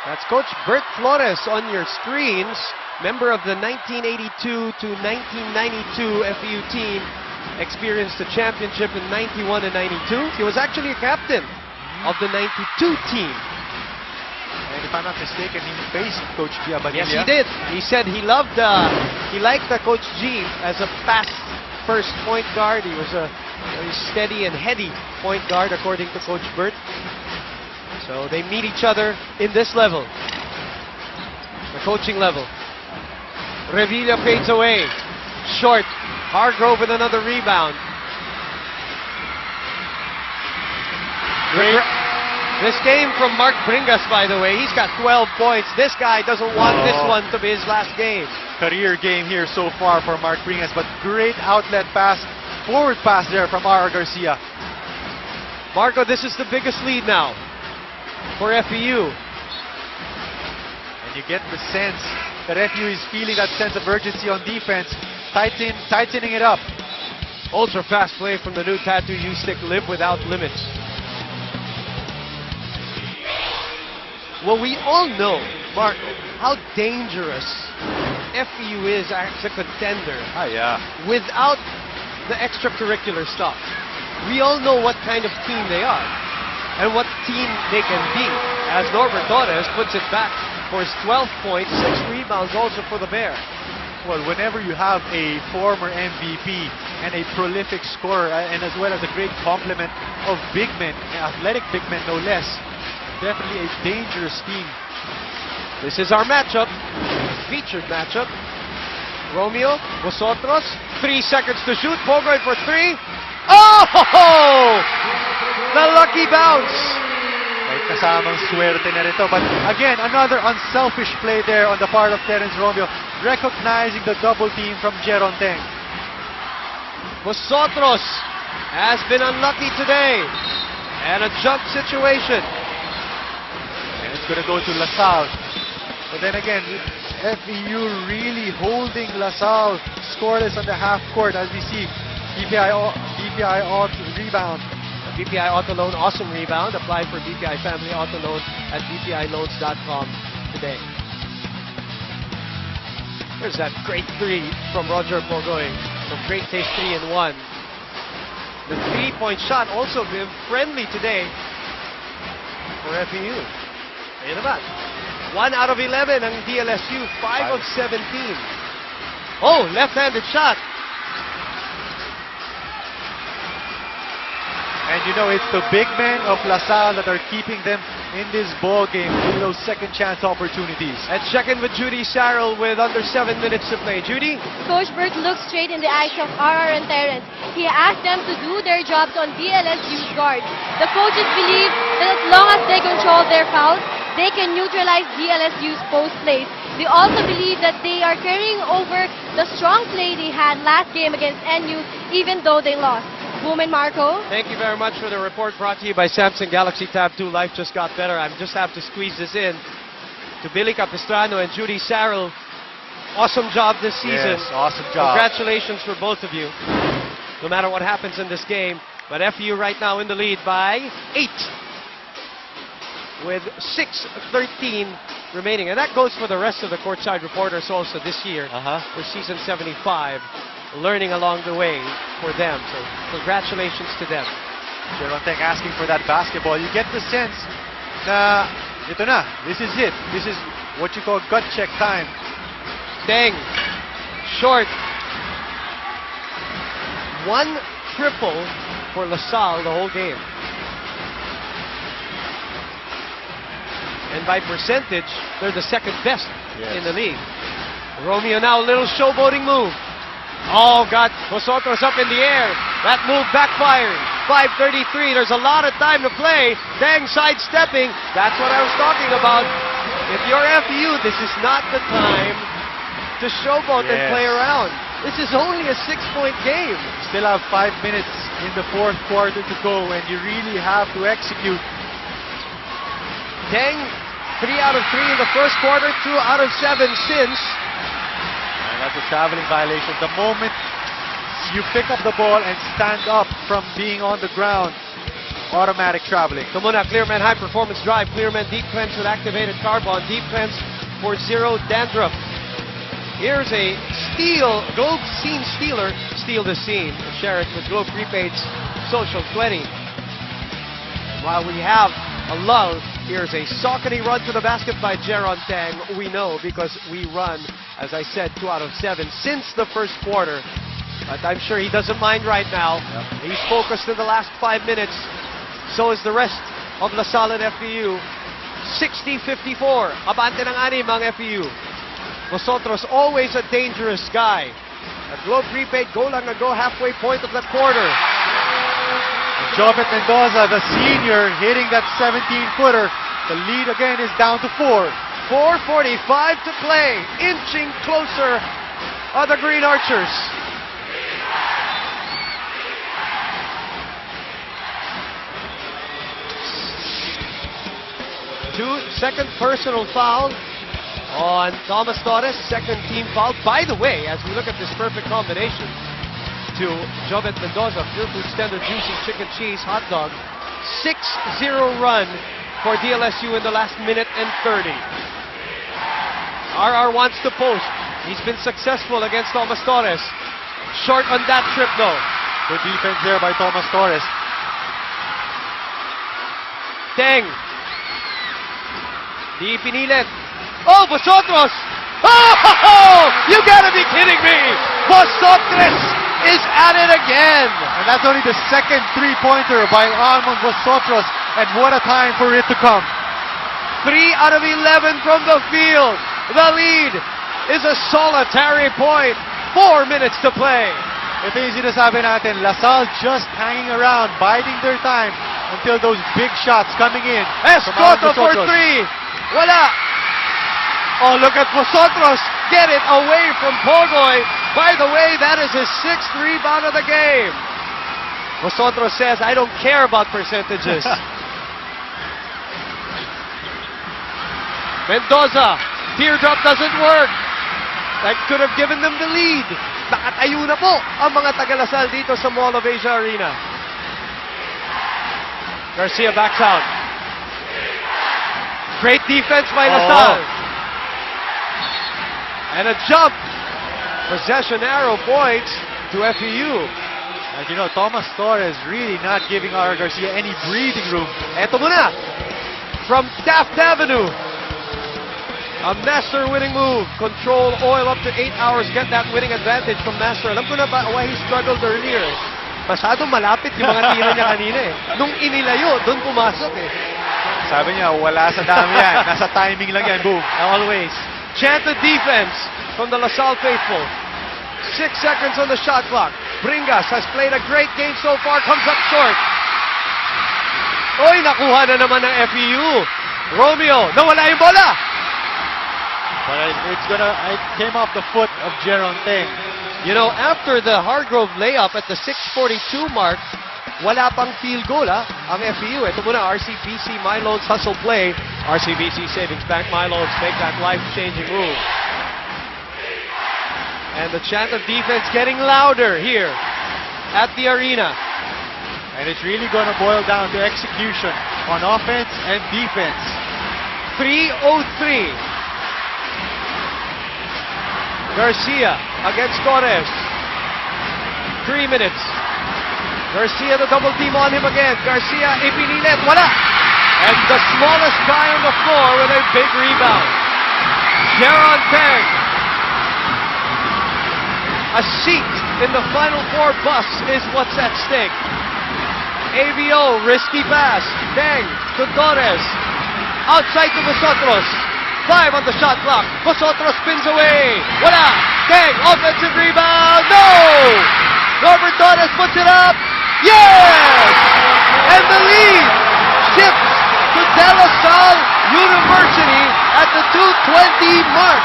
That's Coach Bert Flores on your screens. Member of the 1982 to 1992 FEU team. Experienced the championship in 91 and 92. He was actually a captain of the 92 team. And if I'm not mistaken, he faced Coach G. Yes, he did. He said he liked Coach G as a fast first point guard. He was a very steady and heady point guard, according to Coach Bert. So they meet each other in this level, the coaching level. Revilla fades away. Short. Hargrove with another rebound. This game from Mark Bringas, by the way. He's got 12 points. This guy doesn't want this one to be his last game. Career game here so far for Mark Bringas, but great outlet pass, forward pass there from Ara Garcia. Marco, this is the biggest lead now for FEU. And you get the sense that FEU is feeling that sense of urgency on defense, tightening it up. Ultra fast play from the new Tattoo U-Stick, Live Without Limits. Well, we all know, Marco, how dangerous FEU is as a contender without the extracurricular stuff. We all know what kind of team they are and what team they can be, as Norbert Torres puts it back for his 12 points, 6 rebounds also for the Bear. Well, whenever you have a former MVP and a prolific scorer, and as well as a great complement of big men, athletic big men no less, definitely a dangerous team. This is our matchup, featured matchup. Romeo, Vosotros, 3 seconds to shoot, Bogoy for 3. Oh! The lucky bounce! May kasamang swerte na rito. But again, another unselfish play there on the part of Terence Romeo, recognizing the double team from Jeron Teng. Vosotros has been unlucky today. And a jump situation. And it's going to go to LaSalle. But then again, FEU really holding LaSalle scoreless on the half court as we see DPI off rebound. BPI Auto Loan, awesome rebound. Apply for BPI Family Auto Loan at bpiloans.com today. There's that great three from Roger Pogoy. Some great taste 3 and 1. The 3-point shot also been friendly today for FEU. Ayun naman. 1 out of 11 ang DLSU, 5 of 17. Oh, left-handed shot. And you know, it's the big men of LaSalle that are keeping them in this ball game with those second chance opportunities. Let's check in with Judy Sarrell with under 7 minutes to play. Judy? Coach Bert looked straight in the eyes of RR and Terrence. He asked them to do their jobs on DLSU's guard. The coaches believe that as long as they control their fouls, they can neutralize DLSU's post plays. They also believe that they are carrying over the strong play they had last game against NU, even though they lost. Boom and Marco. Thank you very much for the report brought to you by Samsung Galaxy Tab 2. Life just got better. I just have to squeeze this in to Billy Capistrano and Judy Sarrell. Awesome job this season. Yes, awesome job. Congratulations for both of you. No matter what happens in this game. But FEU right now in the lead by 8 with 6:13 remaining. And that goes for the rest of the courtside reporters also this year for season 75. Learning along the way for them. So congratulations to them. Jeron Teng asking for that basketball. You get the sense na ito na, this is it. This is what you call gut check time. Teng, short. 1 triple for LaSalle the whole game. And by percentage, they're the second best in the league. Romeo now, a little showboating move. Oh, got Vosotros up in the air. That move backfired. 5:33. There's a lot of time to play. Teng sidestepping. That's what I was talking about. If you're FEU, this is not the time to showboat and play around. This is only a 6-point game. Still have 5 minutes in the fourth quarter to go, and you really have to execute. Teng, 3 out of 3 in the first quarter, 2 out of 7 since. And that's a traveling violation. The moment you pick up the ball and stand up from being on the ground, automatic traveling. Come on now, Clearman high performance drive. Clearman deep cleanse with activated carbon. Deep cleanse for zero dandruff. Here's a steal, Globe Scene Stealer. Steal the scene. Share it with Globe Prepaid's Social 20. While we have a lull, here's a Saucony run to the basket by Jeron Teng. We know because we run, as I said, 2 out of 7 since the first quarter. But I'm sure he doesn't mind right now. He's focused in the last 5 minutes. So is the rest of LaSalle and FEU. 60-54. Abante ng 6 ang FEU. Vosotros always a dangerous guy. At Globe Prepaid, go lang na go halfway point of the quarter. Jovet Mendoza, the senior, hitting that 17-footer. The lead again is down to 4. 4:45 to play. Inching closer are the Green Archers. Second personal foul on Thomas Torres. Second team foul. By the way, as we look at this perfect combination to Jovet Mendoza, Pure Food Standard Juicy Chicken Cheese Hot Dog. 6-0 run for DLSU in the last minute and 30. RR wants to post. He's been successful against Thomas Torres. Short on that trip though. Good defense there by Thomas Torres. Teng. Di pinilit. Oh, Vosotros! Oh, you gotta be kidding me! Vosotros is at it again! And that's only the second three-pointer by Armand Vosotros, and what a time for it to come. 3 out of 11 from the field. The lead is a solitary point. 4 minutes to play. Ito yung sinasabi natin, LaSalle just hanging around, biding their time until those big shots coming in. Escoto for 3. Wala. Oh, look at Vosotros. Get it away from Pogoy. By the way, that is his 6th rebound of the game. Vosotros says, I don't care about percentages. Mendoza. Teardrop doesn't work. That could have given them the lead. Nakatayo na po ang mga taga-LaSalle dito sa Mall of Asia Arena. Garcia backs out. Great defense by LaSalle. And a jump. Possession arrow points to FEU. As you know, Thomas Torres really not giving our Garcia any breathing room. Eto muna. From Taft Avenue. A Master winning move. Control oil up to 8 hours. Get that winning advantage from Master. Alam ko na ba why he struggled earlier. Masyadong malapit yung mga tira niya kanina eh. Nung inilayo, doon pumasok eh. Sabi niya, wala sa dami yan. Nasa timing lang yan. Boom. Always. Chanted defense from the LaSalle faithful. 6 seconds on the shot clock. Bringas has played a great game so far. Comes up short. Oy, nakuha na naman ng FEU. Romeo, nawala yung bola. But it came off the foot of Jeron Teng. You know, after the Hargrove layup at the 6:42 mark, wala pang field goal ang FEU. Ito muna, RCBC My Loans hustle play. RCBC Savings Bank My Loans make that life-changing move. And the chant of defense getting louder here at the arena. And it's really going to boil down to execution on offense and defense. 3:03. Garcia against Torres. 3 minutes. Garcia the double team on him again. Garcia ipinilit. Wala. And the smallest guy on the floor with a big rebound. Jeron Teng. A seat in the Final Four bus is what's at stake. ABO, risky pass. Teng to Torres. Outside to Vosotros. 5 on the shot clock. Vosotros spins away. Wala. Teng, offensive rebound. No! Norbert Torres puts it up. Yes! And the lead shifts to De La Salle University at the 2:20 mark.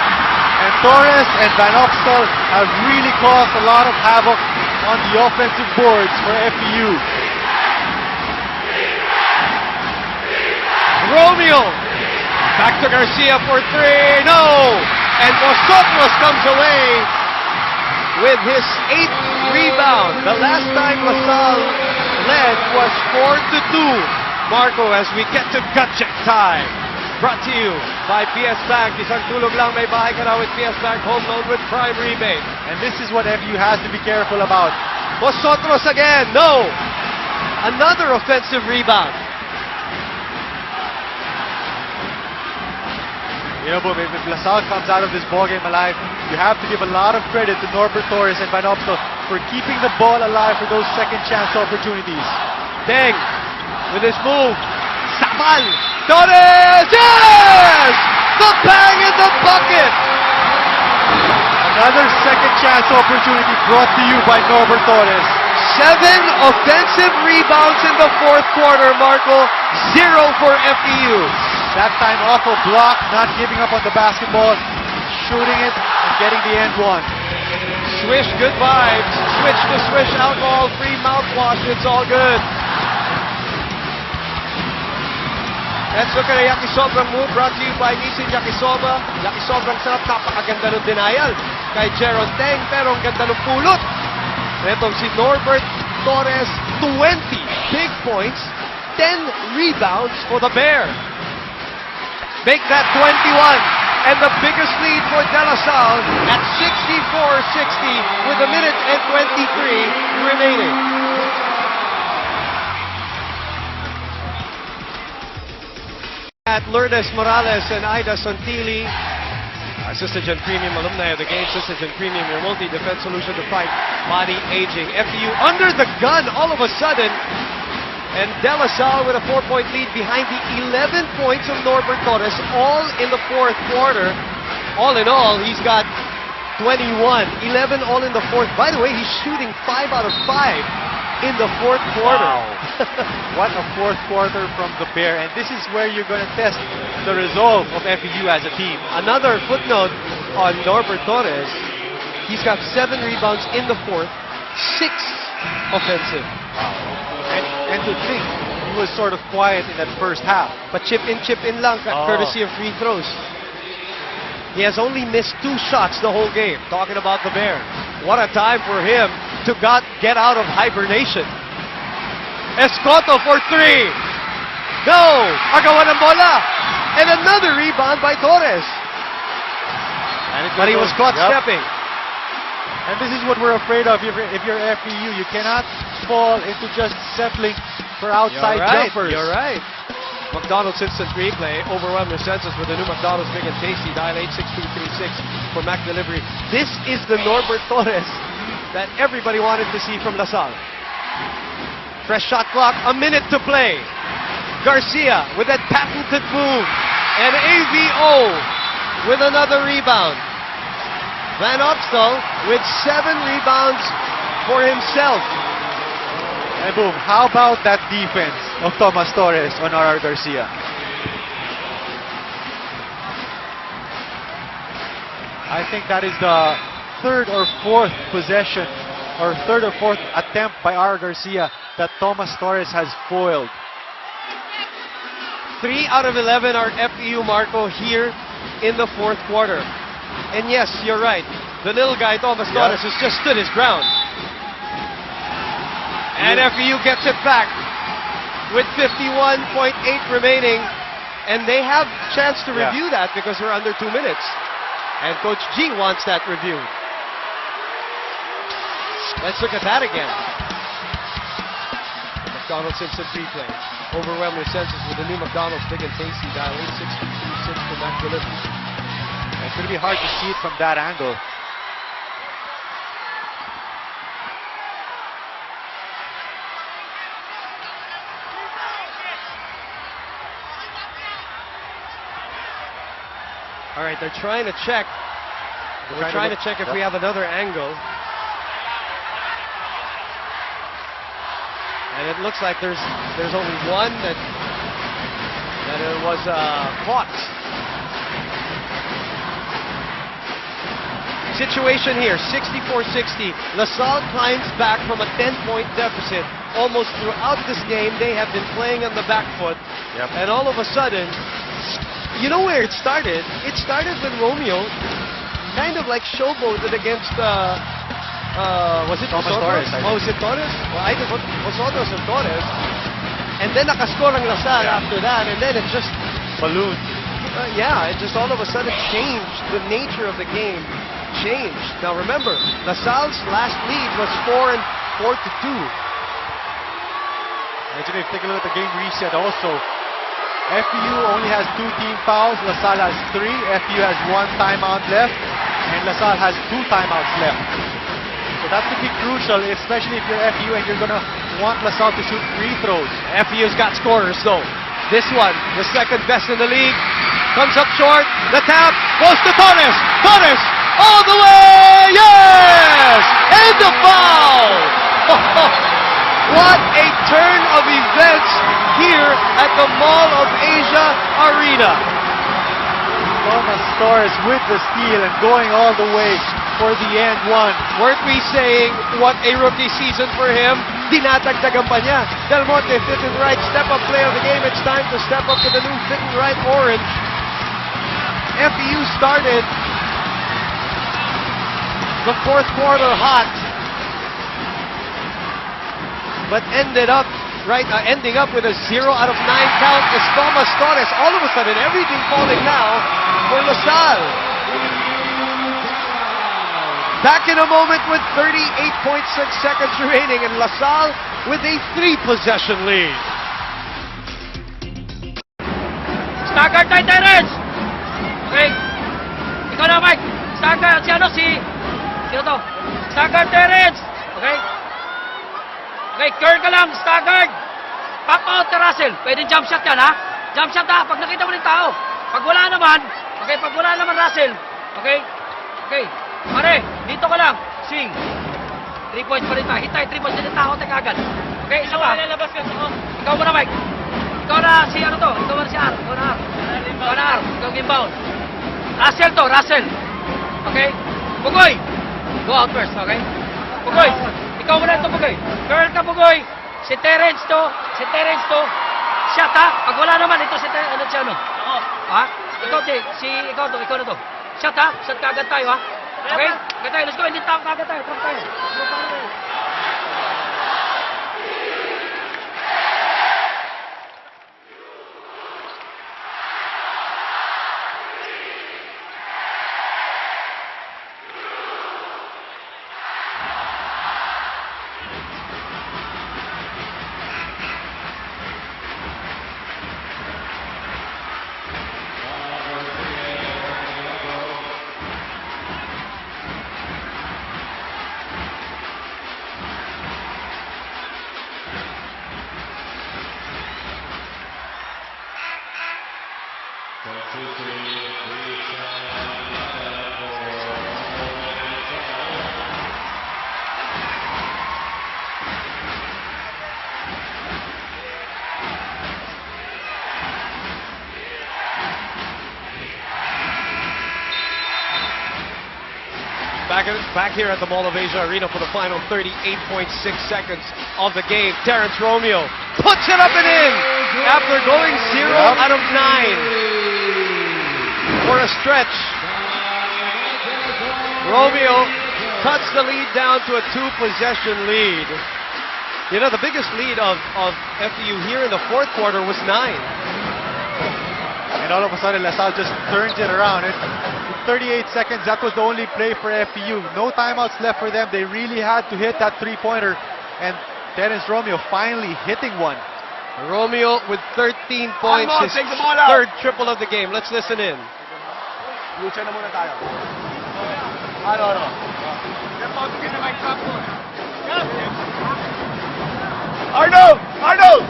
And Torres and Van Opstal have really caused a lot of havoc on the offensive boards for FEU. Romeo. Back to Garcia for 3. No! And Vosotros comes away with his 8th rebound. The last time LaSalle led was 4-2. Marco, as we get to gut check time. Brought to you by PS Bank. Isang tulog lang, may bahay ka na with PS Bank Home Loan with Prime Rebate. And this is what FEU has to be careful about. Vosotros again. No! Another offensive rebound. You know, if LaSalle comes out of this ballgame alive, you have to give a lot of credit to Norbert Torres and Van Opstal for keeping the ball alive for those second chance opportunities. Teng with his move. Sapal. Torres! Yes! The bang in the bucket! Another second chance opportunity brought to you by Norbert Torres. 7 offensive rebounds in the fourth quarter, Marco. 0 for FEU. That time off a block, not giving up on the basketball, shooting it and getting the end one. Swish, good vibes. Switch to swish, alcohol-free mouthwash. It's all good. Let's look at a Yakisobrang move brought to you by Nissin Yakisoba. Yakisobrang sarap, napakaganda ng denial kay Jeron Teng, pero ang ganda ng pulot. Itong si Norbert Torres, 20 big points, 10 rebounds for the Bear. Make that 21, and the biggest lead for De La Salle at 64-60 with 1 minute and 23 remaining. At Lourdes Morales and Aida Santili, Systogen Premium alumni of the game. Systogen Premium, your multi-defense solution to fight body aging. FEU under the gun all of a sudden. And De La Salle with a 4-point lead behind the 11 points of Norbert Torres, all in the fourth quarter. All in all, he's got 21, 11 all in the fourth. By the way, he's shooting 5 out of 5 in the fourth quarter. Wow. What a fourth quarter from the Bear. And this is where you're going to test the resolve of FEU as a team. Another footnote on Norbert Torres. He's got 7 rebounds in the fourth, 6 offensive. Wow. And to think, he was sort of quiet in that first half. But chip in lang, courtesy of free throws. He has only missed 2 shots the whole game. Talking about the Bear. What a time for him to get out of hibernation. Escoto for 3. No! Agawan ng bola! And another rebound by Torres. But he was caught stepping. And this is what we're afraid of if you're FEU. You cannot fall into just settling for outside jumpers. You're right. McDonald's Instant Replay. Overwhelm your senses with the new McDonald's Big and Tasty. Dial 86236 for Mac Delivery. This is the Norbert Torres that everybody wanted to see from LaSalle. Fresh shot clock, a minute to play. Garcia with that patented move. And AVO with another rebound. Van Opstal with 7 rebounds for himself. And boom, how about that defense of Thomas Torres on RR Garcia? I think that is the third or fourth possession or third or fourth attempt by RR Garcia that Thomas Torres has foiled. 3 out of 11 are FEU, Marco, here in the fourth quarter. And yes, you're right. The little guy, Thomas Torres, has just stood his ground. And FEU gets it back with 51.8 remaining. And they have a chance to review that because we're under 2 minutes. And Coach G wants that reviewed. Let's look at that again. McDonald's Instant Replay. Overwhelm your senses with the new McDonald's Big and Tasty. Dial 86236 for Mac Delivery. It's going to be hard to see it from that angle. All right, they're trying to check. We're trying to check if we have another angle. And it looks like there's only one that it was caught. Situation here, 64-60. LaSalle climbs back from a 10-point deficit. Almost throughout this game, they have been playing on the back foot. And all of a sudden, you know where it started? It started when Romeo kind of like showboated against, was it Thomas Torres? Oh, was it Torres? Well, I think Vosotros and Torres. And then nakascore ang LaSalle after that, and then it just ballooned. It just all of a sudden changed. The nature of the game changed. Now remember, LaSalle's last lead was 4-2. Actually, if you take a look at the game reset also, FEU only has 2 team fouls, LaSalle has 3, FEU has 1 timeout left, and LaSalle has 2 timeouts left. So that could be crucial, especially if you're FEU and you're going to want LaSalle to shoot free throws. FEU's got scorers though. This one, the second best in the league, comes up short, the tap goes to Torres. Torres, all the way, yes! And the foul! What a turn of events here at the Mall of Asia Arena. Thomas Torres with the steal and going all the way for the end one. Weren't we saying what a rookie season for him? Dinadagdagan pa niya. Del Monte, fit and right, step-up play of the game. It's time to step up to the new fit and right orange. FEU started the fourth quarter hot, but ending up with a 0 out of 9 count is Thomas Torres. All of a sudden, everything falling now for LaSalle. Back in a moment with 38.6 seconds remaining, and LaSalle with a 3-possession lead. Staggered tayo, Terence! Okay. Ikaw na, Mike. Staggered. Sino to? Staggered, Terence! Okay. Okay, curl ka lang. Staggered. Pop out to Russell. Pwede jump shot yan, ha? Jump shot, ha? Pag nakita mo ng tao. Pag wala naman, Russell. Okay? Okay. Pare, dito ka lang. Swing. 3 points pa rin tayo. Hit tayo, 3 points. Dito tayo agad. Okay, isa pa. Ikaw muna, Mike. Ikaw na si ano to? Ikaw na si R. Ikaw na R. Ikaw inbound. Russell to, Russell. Okay? Pugoy. Go out first, okay? Pugoy. Ikaw muna ito, Pugoy. Curl ka, Pugoy. Si Terence to. Shot, ha? Pag wala naman, ito si Terence. Ako. Ha? Ikaw na to. Shot, ha? Shot ka agad tayo, ha? Okay? Agad tayo. Let's go. Hindi tayo agad tayo. Trap tayo. Back here at the Mall of Asia Arena for the final 38.6 seconds of the game. Terrence Romeo puts it up and in after going 0 out of 9 for a stretch. Romeo cuts the lead down to a 2-possession lead. You know, the biggest lead of FEU here in the fourth quarter was 9. And all of a sudden, LaSalle just turns it around. And 38 seconds, that was the only play for FEU. No timeouts left for them. They really had to hit that three-pointer. And Terrence Romeo finally hitting one. Romeo with 13 points, his third triple of the game. Let's listen in. Lucha na muna tayo. Ano? Arnold!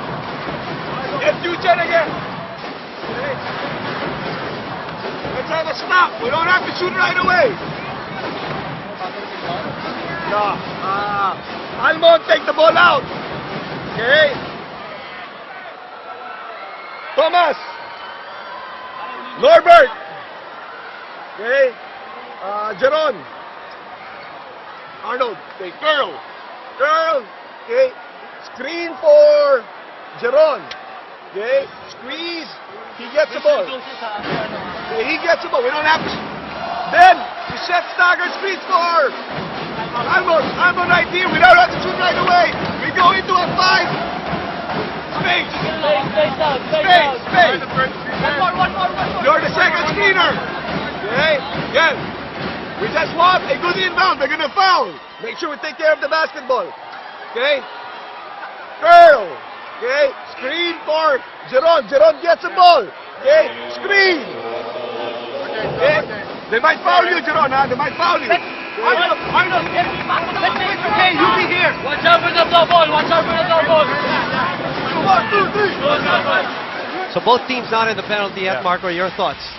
Get Lucha again. Let's have a stop. We don't have to shoot right away. No. Almond, take the ball out. Okay. Thomas. Norbert. Okay. Jeron. Arnold. Okay. Curl. Okay. Screen for Jeron. Okay. Squeeze. He gets the ball. Okay, he gets the ball. We don't have to. Then, we set staggered screens for Almond right here. We don't have to shoot right away. We go into a 5. Space. One more. You're the second screener. Okay? Again. We just want a good inbound. They're going to foul. Make sure we take care of the basketball. Okay? Curl. Okay? Screen for Jeron. Jeron gets the ball. Okay? Screen. Okay? They might foul you, Jeron, huh? They might foul you. Arnold. Okay, you be here. Watch out for the double. 1, 2, 3. So both teams not in the penalty yet. Marco, your thoughts?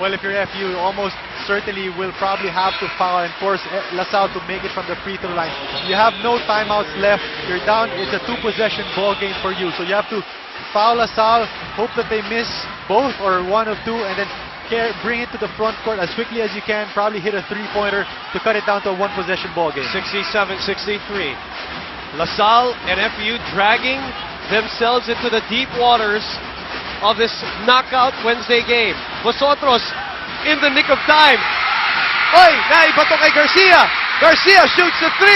Well, if you're FEU, almost certainly will probably have to foul and force LaSalle to make it from the free throw line. You have no timeouts left. You're down. It's a 2-possession ball game for you. So you have to foul LaSalle, hope that they miss both or one of two, and then bring it to the front court as quickly as you can. Probably hit a three-pointer to cut it down to a 1-possession ball game. 67-63. LaSalle and FEU dragging themselves into the deep waters of this knockout Wednesday game. Vosotros in the nick of time. Oy, naibato kay Garcia. Garcia shoots the 3.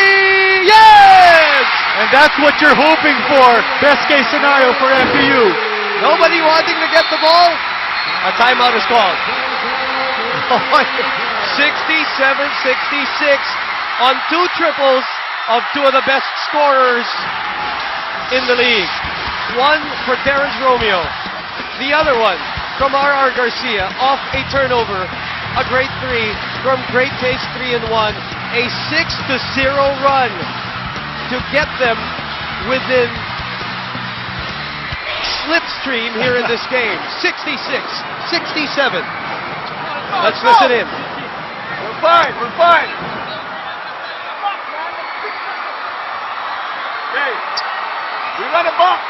Yes! And that's what you're hoping for. Best case scenario for FEU. Nobody wanting to get the ball. A timeout is called. 67-66 on 2 triples of 2 of the best scorers in the league. One for Terrence Romeo. The other one from R.R. Garcia off a turnover. A great 3 from Great Case 3-1. A 6-0 run to get them within slipstream here in this game. 66-67. Let's listen in. We're fine. Okay. We run a box.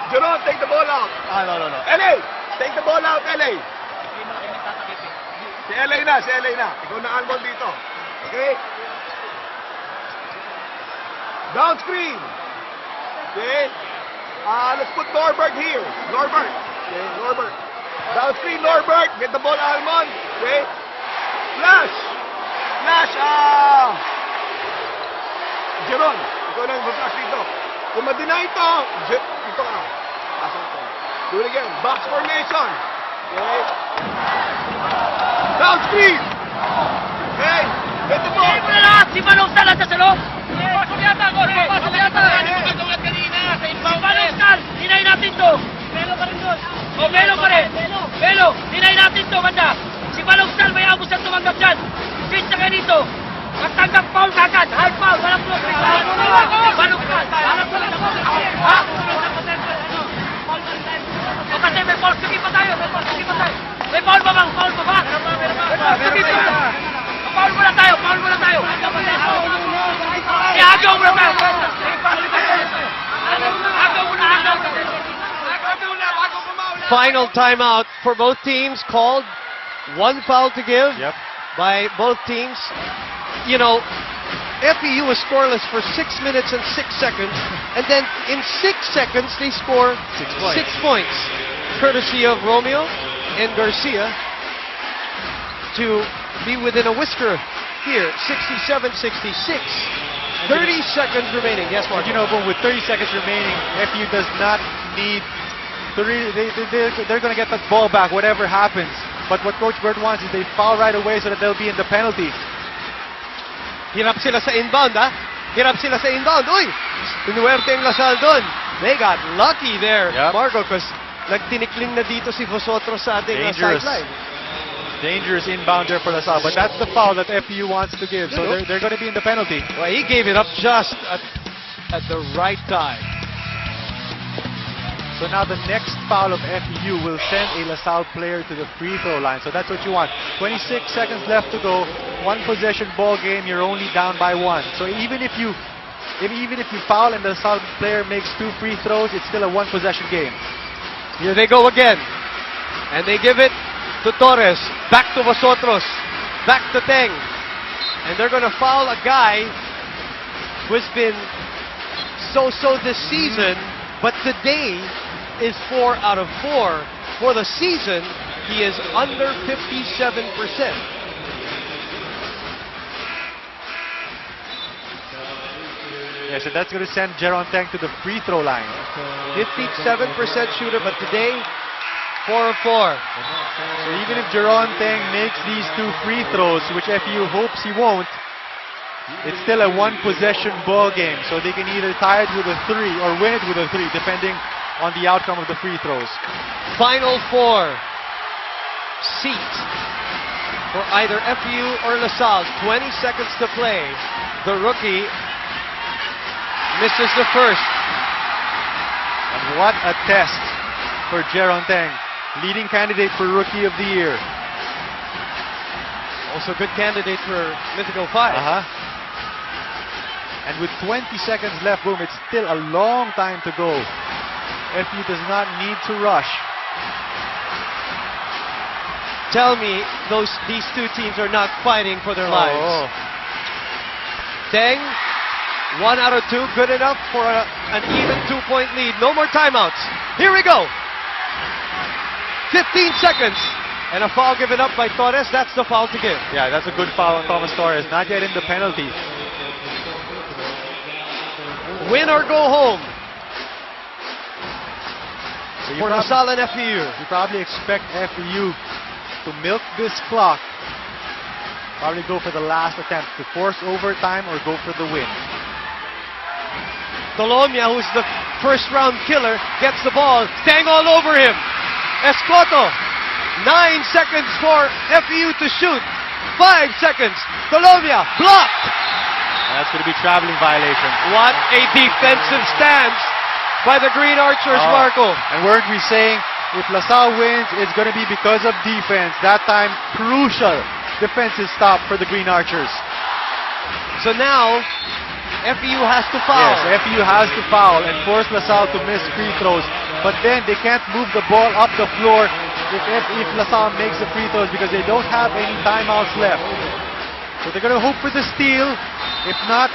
Jeron, take the ball out. No. LA, take the ball out, LA. Si LA na. Ikaw na Almond dito. Okay? Down screen. Okay? Let's put Norbert here. Norbert. Okay, Norbert. Down screen, Norbert. Get the ball, Almond. Okay? Flash. Jeron, ikaw na yung flash dito. Kung ma-deny ito, ito ka. Do it again. Box formation. Okay? Down screen. Okay? Get the ball. Si Manong Sal nasa sa loob. Pasok yata. Si Manong Sal, hinay natin to. Belo pa rin doon. Belo pa rin. Belo, hinay natin to, banda. Si Manong Sal, may abos na tumanggap dyan. Sit na kayo dito. Matanggap foul kagad. High foul, walang block. Ha? O kasi may false to pa tayo. May foul pa bang? Foul pa ba? Foul muna tayo. Ihagaw muna tayo. Final timeout for both teams called. One foul to give by both teams. You know, FEU was scoreless for 6 minutes and 6 seconds, and then in 6 seconds they score 6 points, courtesy of Romeo and Garcia, to be within a whisker here, 67-66. 30 seconds remaining. Yes, Mark. You know, but with 30 seconds remaining, FEU does not need to they're going to get that ball back, whatever happens. But what Coach Bird wants is they foul right away so that they'll be in the penalty. Hirap sila sa inbound, ha? Hirap sila sa inbound. Uy! Pinuwerte yung Lasal doon. They got lucky there, Marco, because nagtinikling na dito si Vosotros sa ating sideline. Dangerous inbound there for Lasal, but that's the foul that FEU wants to give, so they're going to be in the penalty. Well, he gave it up just at the right time. So now the next foul of FEU will send a LaSalle player to the free throw line. So that's what you want. 26 seconds left to go. One possession ball game. You're only down by 1. So even if you foul and the LaSalle player makes 2 free throws, it's still a 1 possession game. Here they go again, and they give it to Torres. Back to Vosotros. Back to Teng, and they're going to foul a guy who's been so-so this season, but today is 4 out of 4. For the season, he is under 57%. Yeah, so that's going to send Jeron Teng to the free throw line. 57% shooter, but today, 4 of 4. So even if Jeron Teng makes these 2 free throws, which FEU hopes he won't, it's still a 1 possession ball game. So they can either tie it with a 3 or win it with a 3, depending on the outcome of the free throws. Final 4 seat for either FEU or LaSalle. 20 seconds to play. The rookie misses the first. And what a test for Jeron Teng, leading candidate for Rookie of the Year. Also good candidate for Mythical 5. And with 20 seconds left, boom, it's still a long time to go. FEU does not need to rush. Tell me these 2 teams are not fighting for their lives. Teng, 1 out of 2, good enough for an even 2-point lead. No more timeouts. Here we go. 15 seconds. And a foul given up by Torres. That's the foul to give. Yeah, that's a good foul on Thomas Torres. Not yet in the penalty. Win or go home. So for LaSalle and FEU. You probably expect FEU to milk this clock. Probably go for the last attempt to force overtime or go for the win. Tolomia, who's the first round killer, gets the ball. Teng all over him. Escoto. 9 seconds for FEU to shoot. 5 seconds. Tolomia blocked. That's going to be traveling violation. What a defensive stance by the Green Archers, Marco. And weren't we saying if LaSalle wins, it's going to be because of defense. That time, crucial defensive stop for the Green Archers. So now, FEU has to foul. Yes, FEU has to foul and force LaSalle to miss free throws. But then they can't move the ball up the floor if LaSalle makes the free throws because they don't have any timeouts left. So they're going to hope for the steal. If not,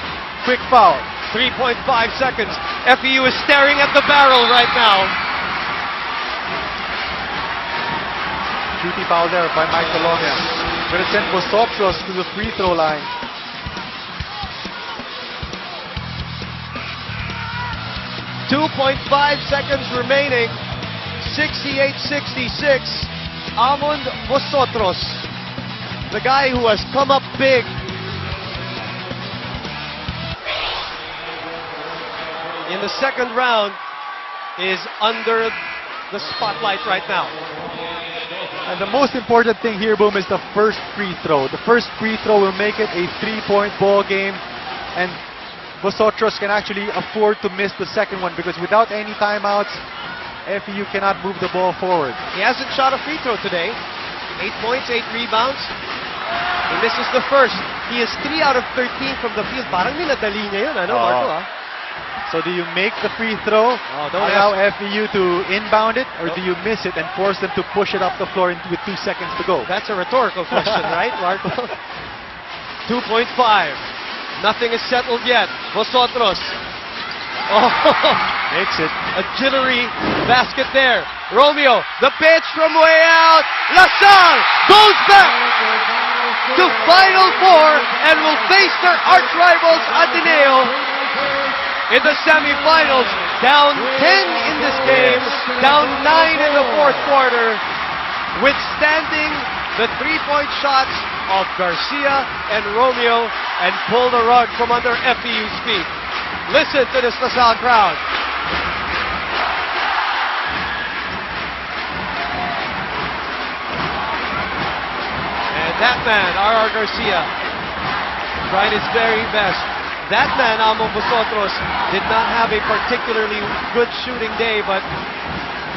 quick foul. 3.5 seconds. FEU is staring at the barrel right now. Shooting foul there by Mike Tolomia. Going to send Vosotros to the free throw line. .5 seconds remaining. 68-66. Amond Vosotros, the guy who has come up big in the second round, is under the spotlight right now. And the most important thing here, Boom, is the first free throw. The first free throw will make it a 3-point ball game. And Vosotros can actually afford to miss the second one, because without any timeouts, FEU cannot move the ball forward. He hasn't shot a free throw today. 8 points, 8 rebounds. He misses the first. He is 3 out of 13 from the field. Parang minadali niya yun, ano, Marco? So do you make the free throw, don't allow FEU to inbound it, or do you miss it and force them to push it up the floor with 2 seconds to go? That's a rhetorical question, right, Marco? 2.5. Nothing is settled yet. Vosotros. Oh, makes it. A jittery basket there. Romeo, the pitch from way out. LaSalle goes back to Final Four and will face their arch rivals Ateneo in the semifinals. Down 10 in this game, down 9 in the fourth quarter, withstanding the 3-point shots of Garcia and Romeo, and pull the rug from under FEU's feet. Listen to this LaSalle crowd. And that man, R.R. Garcia, tried his very best. That man, Amo Vosotros, did not have a particularly good shooting day, but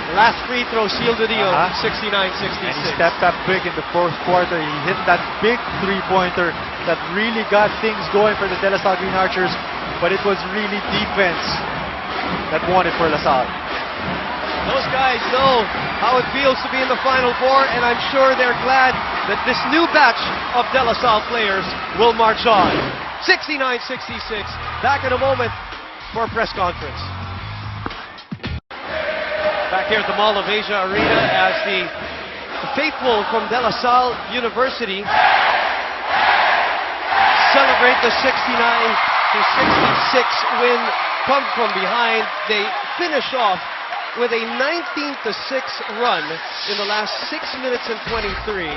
the last free throw sealed the deal, 69-66. And he stepped up big in the fourth quarter. He hit that big three-pointer that really got things going for the De La Salle Green Archers, but it was really defense that won it for LaSalle. Those guys know how it feels to be in the Final Four, and I'm sure they're glad that this new batch of De La Salle players will march on. 69-66. Back in a moment for a press conference. Back here at the Mall of Asia Arena as the faithful from De La Salle University celebrate the 69-66 win, come from behind. They finish off with a 19-6 run in the last 6 minutes and 23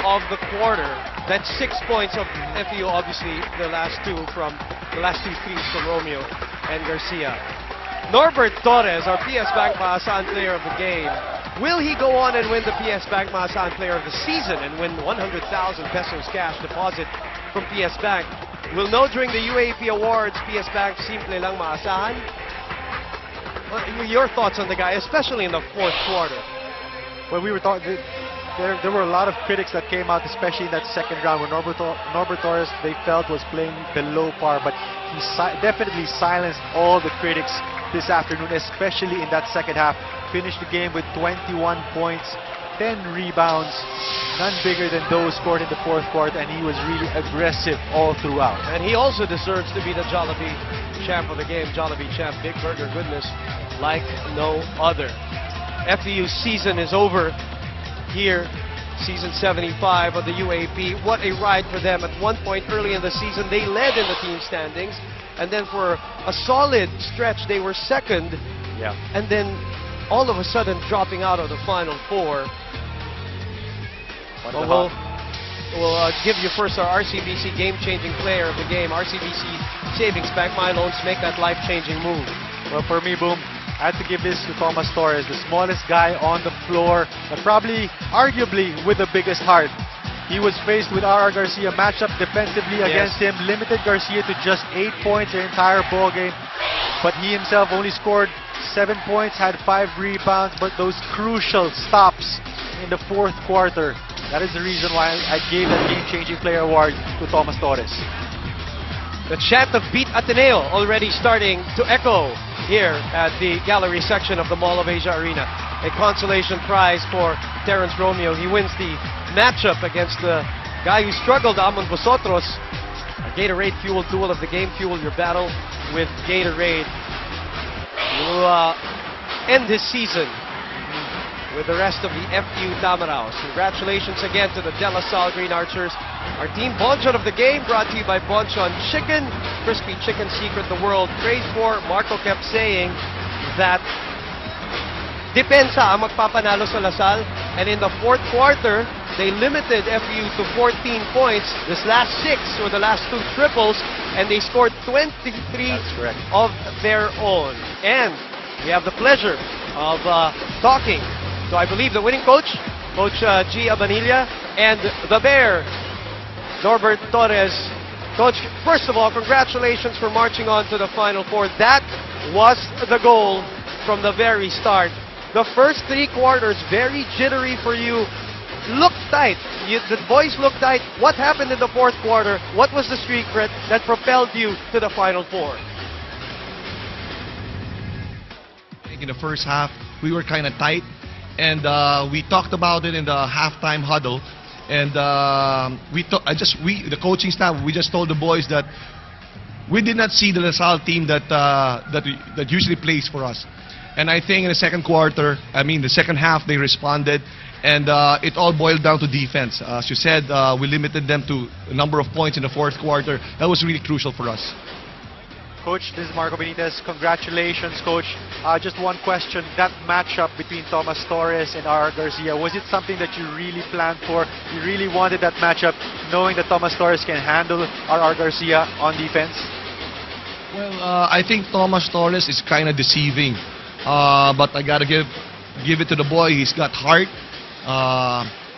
of the quarter. That's 6 points of FEU, obviously the last two threes from Romeo and Garcia. Norbert Torres, our PS Bank Maasan player of the game. Will he go on and win the PS Bank Maasan player of the season and win 100,000 pesos cash deposit from PS Bank? We'll know during the UAAP Awards. PS Bank simple lang maasahan. Your thoughts on the guy, especially in the fourth quarter? Well, we were talking. There were a lot of critics that came out, especially in that second round, where Norbert Torres, they felt, was playing below par, but he definitely silenced all the critics this afternoon, especially in that second half. Finished the game with 21 points, 10 rebounds, none bigger than those scored in the fourth quarter, and he was really aggressive all throughout. And he also deserves to be the Jollibee champ of the game. Jollibee champ, big burger goodness like no other. FEU's season is over here, season 75 of the UAAP. What a ride for them. At one point early in the season, they led in the team standings, and then for a solid stretch, they were second. Yeah. And then all of a sudden dropping out of the Final Four. We'll give you first our RCBC game-changing player of the game. RCBC Savings Bank, my loans, make that life-changing move. Well, for me, Boom, I had to give this to Thomas Torres, the smallest guy on the floor, but probably, arguably, with the biggest heart. He was faced with R.R. Garcia, matched up defensively against him, limited Garcia to just 8 points the entire ball game, but he himself only scored 7 points, had 5 rebounds, but those crucial stops in the fourth quarter, that is the reason why I gave that game-changing player award to Thomas Torres. The chant of Beat Ateneo already starting to echo here at the gallery section of the Mall of Asia Arena. A consolation prize for Terrence Romeo. He wins the matchup against the guy who struggled, Amon Vosotros. A Gatorade Fuel Duel of the game. Fuel your battle with Gatorade. We'll end this season with the rest of the FEU Tamaraws. Congratulations again to the De La Salle Green Archers. Our team Bonchon of the game brought to you by Bonchon Chicken. Crispy chicken secret the world craves for. Marco kept saying that depensa ang magpapanalo sa LaSalle, and in the fourth quarter they limited FEU to 14 points. This last 6 were the last 2 triples, and they scored 23 of their own. And we have the pleasure of talking to, I believe, the winning coach, Coach G. Abanilla, and the Bear, Norbert Torres. Coach, first of all, congratulations for marching on to the Final Four. That was the goal from the very start. The first 3 quarters, very jittery for you. Looked tight. The boys looked tight. What happened in the 4th quarter? What was the streak that propelled you to the Final Four? In the first half, we were kind of tight, and we talked about it in the halftime huddle. And the coaching staff, we just told the boys that we did not see the LaSalle team that usually plays for us. And I think in the second quarter, the second half, they responded, and it all boiled down to defense. As you said, we limited them to a number of points in the 4th quarter. That was really crucial for us. Coach, this is Marco Benitez. Congratulations, Coach. Just one question. That matchup between Tomas Torres and R. Garcia, was it something that you really planned for? You really wanted that matchup, knowing that Tomas Torres can handle R. Garcia on defense? Well, I think Tomas Torres is kind of deceiving. But I got to give it to the boy. He's got heart.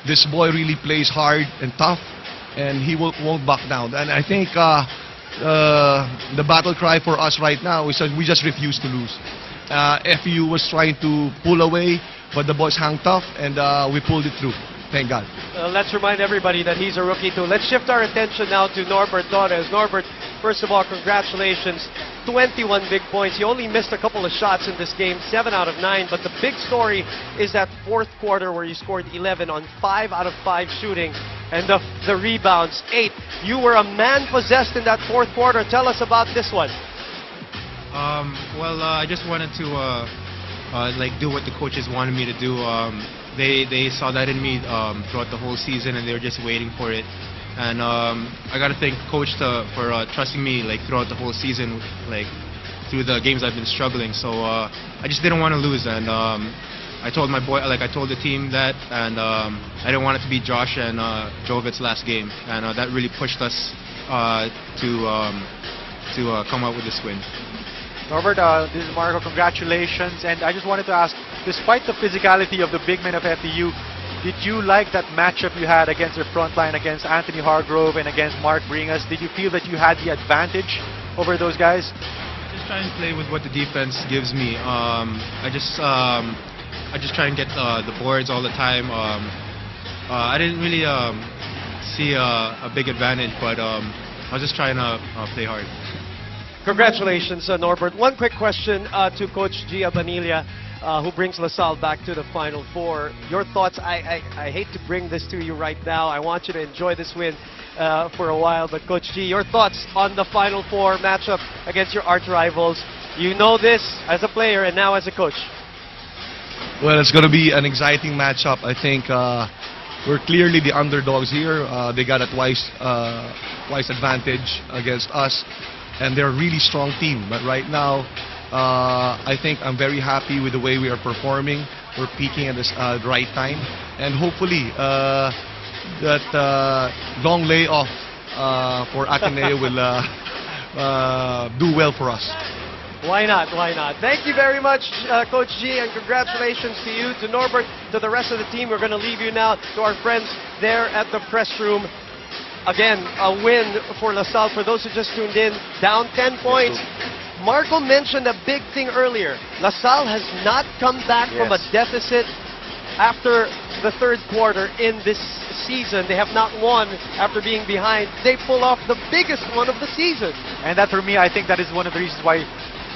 This boy really plays hard and tough, and he won't back down. And I think the battle cry for us right now is that we just refuse to lose. FEU was trying to pull away, but the boys hung tough, and we pulled it through. Thank God. Let's remind everybody that he's a rookie too. Let's shift our attention now to Norbert Torres. Norbert, first of all, congratulations. 21 big points. He only missed a couple of shots in this game, 7 out of 9. But the big story is that 4th quarter where you scored 11 on 5 out of 5 shooting. And the rebounds, 8. You were a man possessed in that 4th quarter. Tell us about this one. I just wanted to do what the coaches wanted me to do. They saw that in me throughout the whole season, and they were just waiting for it. And I got to thank Coach for trusting me throughout the whole season, through the games I've been struggling. So I just didn't want to lose, and I told my boy, I told the team that, and I didn't want it to be Josh and Jovic's last game, and that really pushed us to come out with this win. Norbert, this is Marco. Congratulations. And I just wanted to ask, despite the physicality of the big men of FEU, did you like that matchup you had against your front line, against Anthony Hargrove and against Mark Bringas? Did you feel that you had the advantage over those guys? Just try and play with what the defense gives me. I just try and get the boards all the time. I didn't really see a big advantage, but I was just trying to play hard. Congratulations, Norbert. One quick question to Coach Gia Banilla, who brings LaSalle back to the Final Four. Your thoughts? I hate to bring this to you right now. I want you to enjoy this win for a while. But Coach G, your thoughts on the Final Four matchup against your arch rivals? You know this as a player and now as a coach. Well, it's going to be an exciting matchup. I think we're clearly the underdogs here. They got a twice advantage against us, and they're a really strong team. But right now, I think I'm very happy with the way we are performing. We're peaking at the right time, and hopefully that long layoff for Ateneo will do well for us. Why not? Why not? Thank you very much, Coach G, and congratulations to you, to Norbert, to the rest of the team. We're going to leave you now to our friends there at the press room. Again, a win for LaSalle. For those who just tuned in, down 10 points. Marco mentioned a big thing earlier. LaSalle has not come back from a deficit after the 3rd quarter in this season. They have not won after being behind. They pull off the biggest one of the season. And that, for me, I think that is one of the reasons why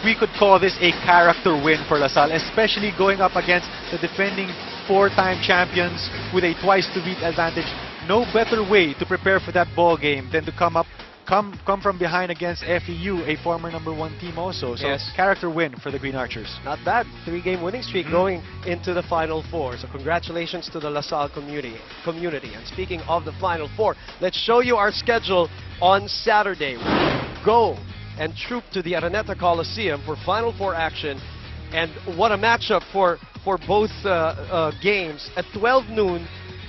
we could call this a character win for LaSalle, especially going up against the defending 4-time champions with a twice-to-beat advantage. No better way to prepare for that ball game than to come from behind against FEU, a former #1 team also. So character win for the Green Archers. Not bad. 3-game winning streak going into the Final Four. So congratulations to the LaSalle community. And speaking of the Final Four, let's show you our schedule on Saturday. Go and troop to the Araneta Coliseum for Final Four action. And what a matchup for both games. At 12 noon,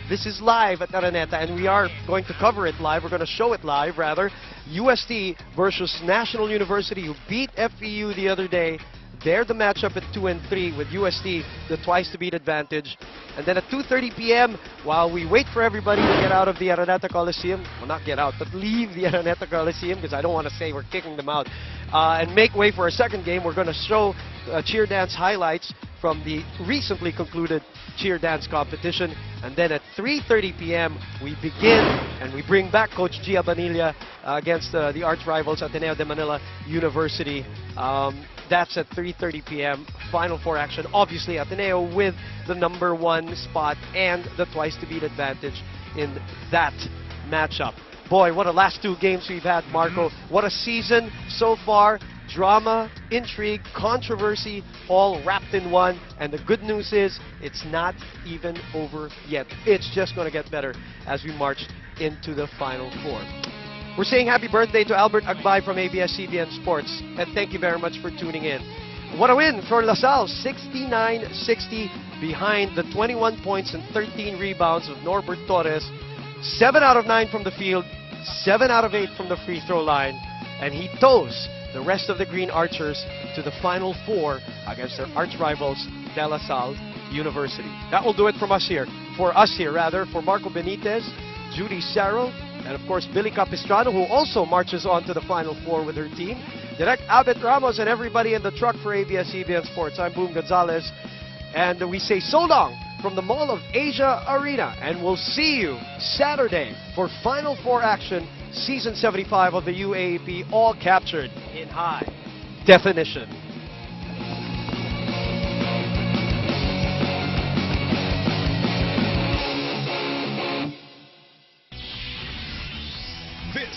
this is live at Araneta, and we are going to cover it live. We're going to show it live, rather. UST versus National University, who beat FEU the other day. They're the matchup at 2 and 3 with UST, the twice to beat advantage. And then at 2:30 p.m., while we wait for everybody to get out of the Araneta Coliseum, well, not get out, but leave the Araneta Coliseum, because I don't want to say we're kicking them out, and make way for a second game, we're going to show cheer dance highlights from the recently concluded cheer dance competition. And then at 3:30 p.m., we begin and we bring back Coach Gia Banilla against the arch rivals Ateneo de Manila University. That's at 3:30 p.m. Final four action. Obviously, Ateneo with the #1 spot and the twice to beat advantage in that matchup. Boy, what a last two games we've had, Marco. What a season so far. Drama, intrigue, controversy, all wrapped in one. And the good news is, it's not even over yet. It's just going to get better as we march into the Final Four. We're saying happy birthday to Albert Agbay from ABS-CBN Sports. And thank you very much for tuning in. What a win for LaSalle, 69-60 behind the 21 points and 13 rebounds of Norbert Torres. 7 out of 9 from the field, 7 out of 8 from the free throw line. And he toes the rest of the Green Archers to the Final Four against their arch rivals, De La Salle University. That will do it from us here. For Marco Benitez, Judy Sarro, and of course Billy Capistrano, who also marches on to the Final Four with her team. Direct Abet Ramos and everybody in the truck for ABS-CBN Sports. I'm Boom Gonzalez. And we say so long from the Mall of Asia Arena. And we'll see you Saturday for Final Four action. Season 75 of the UAAP, all captured in high definition. This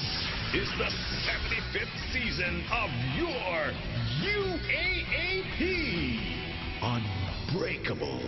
is the 75th season of your UAAP. Unbreakable.